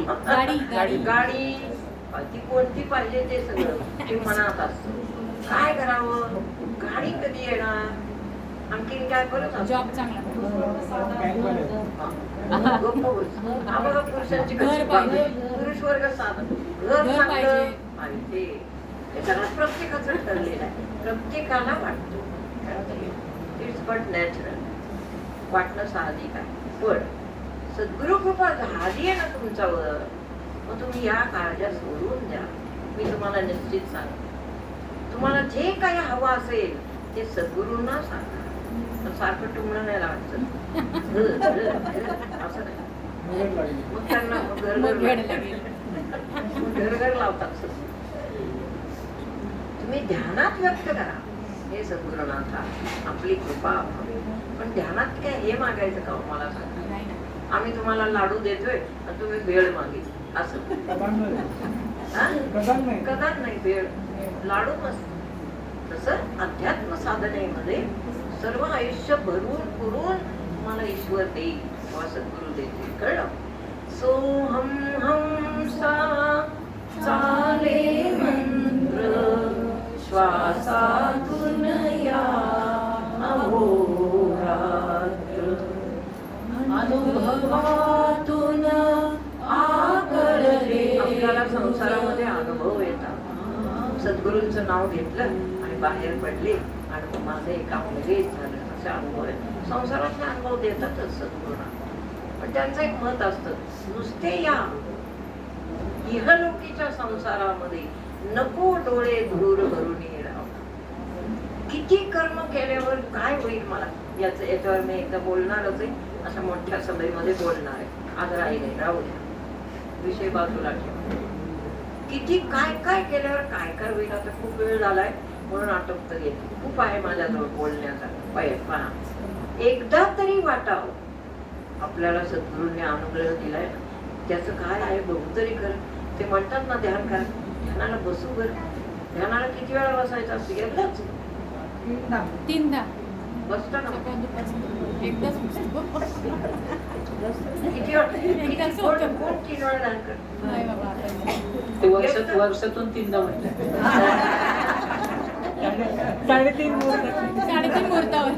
गाडी गाडी ती कोणती पाहिजे ते सगळं ते मनात असतं. काय करावं, गाडी कधी येणार, आणखीन काय परत जॉब चांगला पुरुषांची घर कशी पाहिजे. पुरुष वर्ग साधन घर घर चांगलं पाहिजे. पाहिजे. हे सगळं प्रत्येकाचं ठरलेलं आहे, प्रत्येकाला वाटतो. इट्स बट नॅचरल, वाटणं साहजिक आहे. पण सद्गुरु कृपा झाली आहे ना तुमच्यावर, मग तुम्ही या काळज्या सोडून द्या. मी तुम्हाला निश्चित सांगते, तुम्हाला जे काही हवं असेल ते सद्गुरूंना सांगा. सारखं टुमणं नाही लावायचं, असं नाही. मग त्यांना घरघर लावतात. तुम्ही ध्यानात व्यक्त करा, हे सद्गुरुनाथा आपली कृपा व्हावी. पण ध्यानात काय हे मागायचं का मला सांगा. आम्ही तुम्हाला लाडू देतोय आणि तुम्ही भेळ मागितली असं कदा नाही. भेळ लाडू मस्त. तसं अध्यात्म साधनेमध्ये सर्व आयुष्य भरून पुरून मला ईश्वर देईल किंवा सद्गुरु देतील. कळलं. सोहम हम सा चाले मंत्र श्वासातून या अहोरात्र, अनुभवातून आगळले. आपल्याला संसारामध्ये अनुभव येतात. सद्गुरूंचं नाव घेतलं आणि बाहेर पडले आणि माझं एक काम लगेच झालं, असे अनुभव आहेत. संसारातले अनुभव देतातच सद्गुरूंना, पण त्यांचं एक मत असतं, नुसते या इहलोकीच्या संसारामध्ये नको डोळे धूर भरून राहा. किती कर्म केल्यावर काय होईल मला याच्यावर मी एकदा बोलणारच आहे, अशा मोठ्या सभेमध्ये बोलणार आहे. आज राहिले राहू द्या, विषय बाजूला ठेवा. किती काय काय केल्यावर काय काय होईल. आता खूप वेळ झालाय म्हणून आटोपत येते. खूप आहे माझ्याजवळ बोलण्याचा. पहा, एकदा तरी वाटावं आपल्याला सद्गुरूंनी अनुग्रह दिलाय ना, त्याचं काय आहे बघू तरी कर. ते म्हणतात ना ध्यान करा, ध्यानाला बसू बर. ध्यानाला किती वेळा बसायचं असतं, एकदाच तीनदा बसता ना. एकदाच किती वेळा कोण 3 वेळा ध्यान करत. नाही बाबा आता. ते वर्षातून 3दा म्हटलं. 3.5 मुहूर्तावर.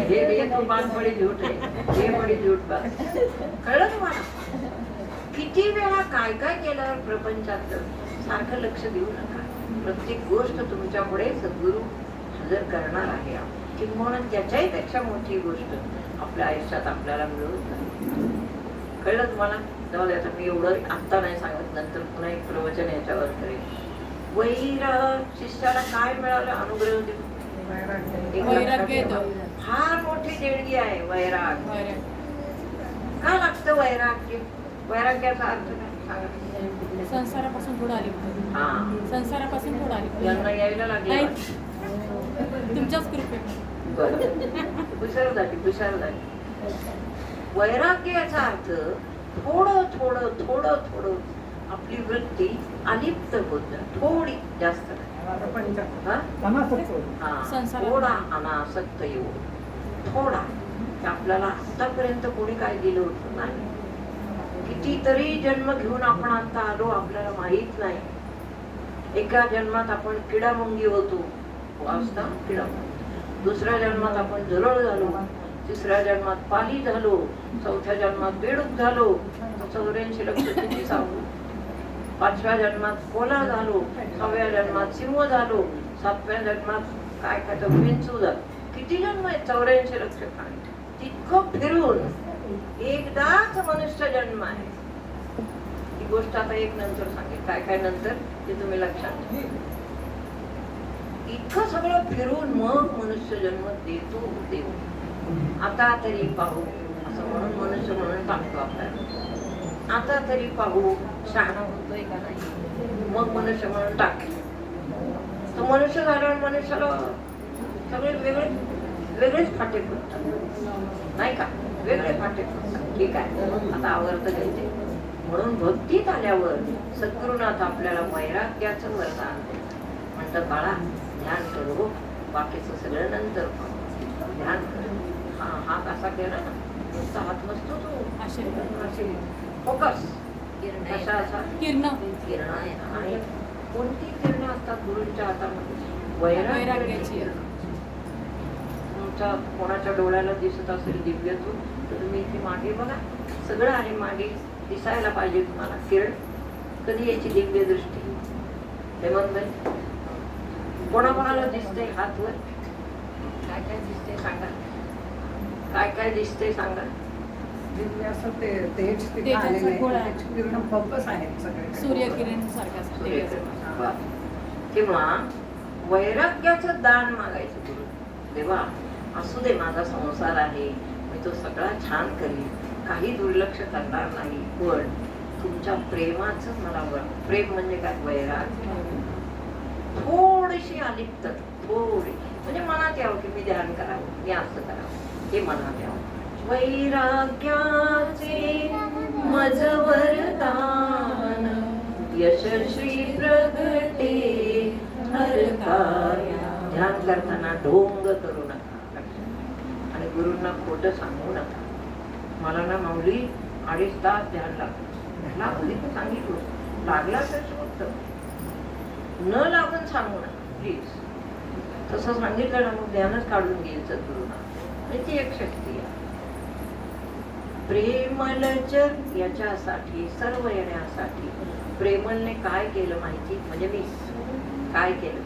हे तो बात बडी झूठ आहे, हे बडी झूठ बात. कळलं तुम्हाला. किती वेळा काय काय केल्यावर प्रपंचातलं सारखं लक्ष देऊ नका. प्रत्येक गोष्ट तुमच्या पुढे सद्गुरू हजर करणार आहे. किंवा त्याच्याही पेक्षा मोठी गोष्ट आपल्या आयुष्यात आपल्याला मिळून जाईल. कळलं तुम्हाला. जाऊ दे, आता मी एवढं आत्ता नाही सांगत, नंतर पुन्हा एक प्रवचन याच्यावर करेल. वैराग शिष्याला काय मिळालं, अनुग्रह देऊन. वैराग्य येतं. फार मोठी देणगी आहे वैराग. का लागतं वैराग्य? वैराग्याचा अर्थ काय सांगा. संसारापासून थोडं आली. हा, संसारापासून थोडं आली. यांना यायला लागलं. तुमच्याच कृपेत. बरं, हुशार झाली. वैराग्य याचा अर्थ थोडं थोडं थोडं थोडं आपली वृत्ती अलिप्त होत जाते, थोडी, जास्त नाही. हा? हा, संसारात. थोडा अनासक्त योग, थोडा. की आपल्याला आतापर्यंत कोणी काय दिलं होतं नाही. कितीतरी जन्म घेऊन आपण आता आलो, आपल्याला माहित नाही. एका जन्मात आपण किडामुंगी होतो, वाचता किडामुंगी. दुसऱ्या जन्मात आपण जरळ झालो, तिसऱ्या जन्मात पाली झालो, चौथ्या जन्मात बेडूक झालो, 84 लक्ष किती सांगू. 5व्या जन्मात कोला झालो, 6व्या जन्मात सिंह झालो, 7व्या जन्मात काय काय तर विंचू झालो. किती जन्म आहेत? 84 लक्ष प्राणी. तितकं फिरून एकदाच मनुष्य जन्म आहे. ही गोष्ट आता एक नंतर सांगेल, काय काय नंतर ते तुम्ही लक्षात ठेवा. इतकं सगळं फिरून मग मनुष्य जन्म देतो. आता तरी पाहू असं म्हणून मनुष्य म्हणून टाकतो आपल्याला. आता तरी पाहू शहाणा होतोय का नाही, मग मनुष्य म्हणून टाकतो. तर मनुष्य झाल्यावर मनुष्याला सगळे वेगळेच फाटे फुटतात, नाही का? वेगळे फाटे फुटतात. ठीक आहे, आता आवर्त घेते. म्हणून भक्तीत आल्यावर सद्गुरुनाथ आपल्याला वैराग्याचं वरदान देतात. म्हणतात बाळा ध्यान करू, बाकीचं सगळं नंतर पाहू. ध्यान कर. हा कसा केला ना, नुसता हात नसतो तो, आशीर्वाद. फोकस. कशा असा किरण किरण आणि कोणती किरणं असतात गुरूंच्या हातामध्ये? वैराग्याची. तुमच्या कोणाच्या डोळ्याला दिसत असेल दिव्यत्व तर तुम्ही इथे मागे बघा, सगळं आहे मागे, दिसायला पाहिजे तुम्हाला किरण. कधी याची दिव्य दृष्टी? हेमंतभाई, कोणाकोणाला दिसतंय हात वर? काय काय दिसतंय सांगा, काय काय दिसतंय सांगा. सूर्यकिरण सारखा सूर्यकिरण. किंवा वैराग्याचं दान मागायचं गुरु. देवा असू दे, माझा संसार आहे, मी तो सगळा छान करीन, काही दुर्लक्ष करणार नाही, पण तुमच्या प्रेमाचं मला प्रेम म्हणजे काय? वैराग्य. थोडीशी अलिप्त, थोडी म्हणजे मनात यावं की मी ध्यान करावं, मी असं करावं, हे मनात यावं. वैराग्याचे मज वरदान यशस्वी प्रगटे हरकार्या. ध्यान करताना ढोंग करू नका आणि गुरूंना खोटं सांगू नका. मला ना माऊली 2.5 तास ध्यान लागू दे, सांगितलं लागला तर शोधत, न लागून सांगू नका प्लीज. तसं सांगितलं ना मग ध्यानच काढून घेईल सद्गुरूंना. ती एक शक्ती आहे. प्रेमल जग याच्यासाठी, सर्व येण्यासाठी प्रेमलने काय केलं माहिती? म्हणजे मी काय केलं?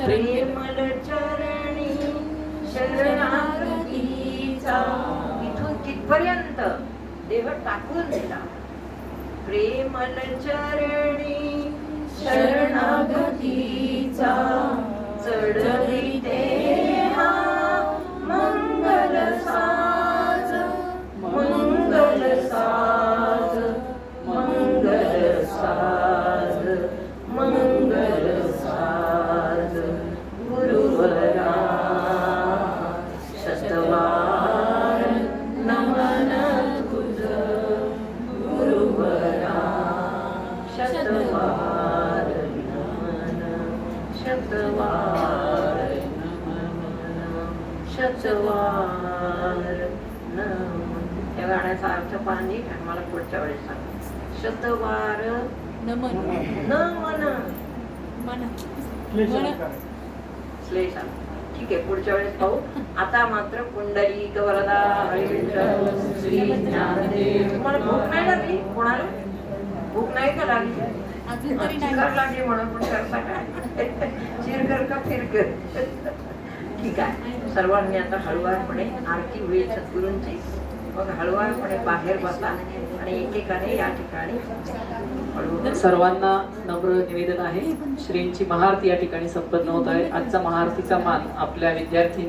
प्रेमल चरणी शरणागतीचा, इथून तिथपर्यंत देह टाकून दिला. प्रेमल चरणी शरणागतीचा चढविते हा मंगल साज, मंगल साज, मंगल साज, मंगल साज. गुरुवरा शतवार नमन तुझ, गुरुवरा शतवार नमन, शतवार नमन, शतवार नमन. या गाण्याचा अर्थ पाहणी आणि मला पुढच्या वेळेस सांग. शतवार नमन नमन मन श्लेष आला. ठीक आहे, पुढच्या वेळेस पाहू. आता मात्र पुंडलिक वरदा हरिविठ्ठल श्री ज्ञानदेव. तुम्हाला भूक नाही लागली? कोणाला भूक नाही का लागली? अजून तरी चिरकर नाही. लागली म्हणून पण करता काय? चिरकर का फिरकर? ठीक आहे, सर्वांनी आता हळुवारपणे आरती होईल सद्गुरूंची. मग हळुवारपणे बाहेर बसा आणि एकेकाने या ठिकाणी हळूहळू. सर्वांना नम्र निवेदन आहे, श्रींची महाआरती या ठिकाणी संपन्न होत आहे. आजचा महाआरतीचा मान आपल्या विद्यार्थिनी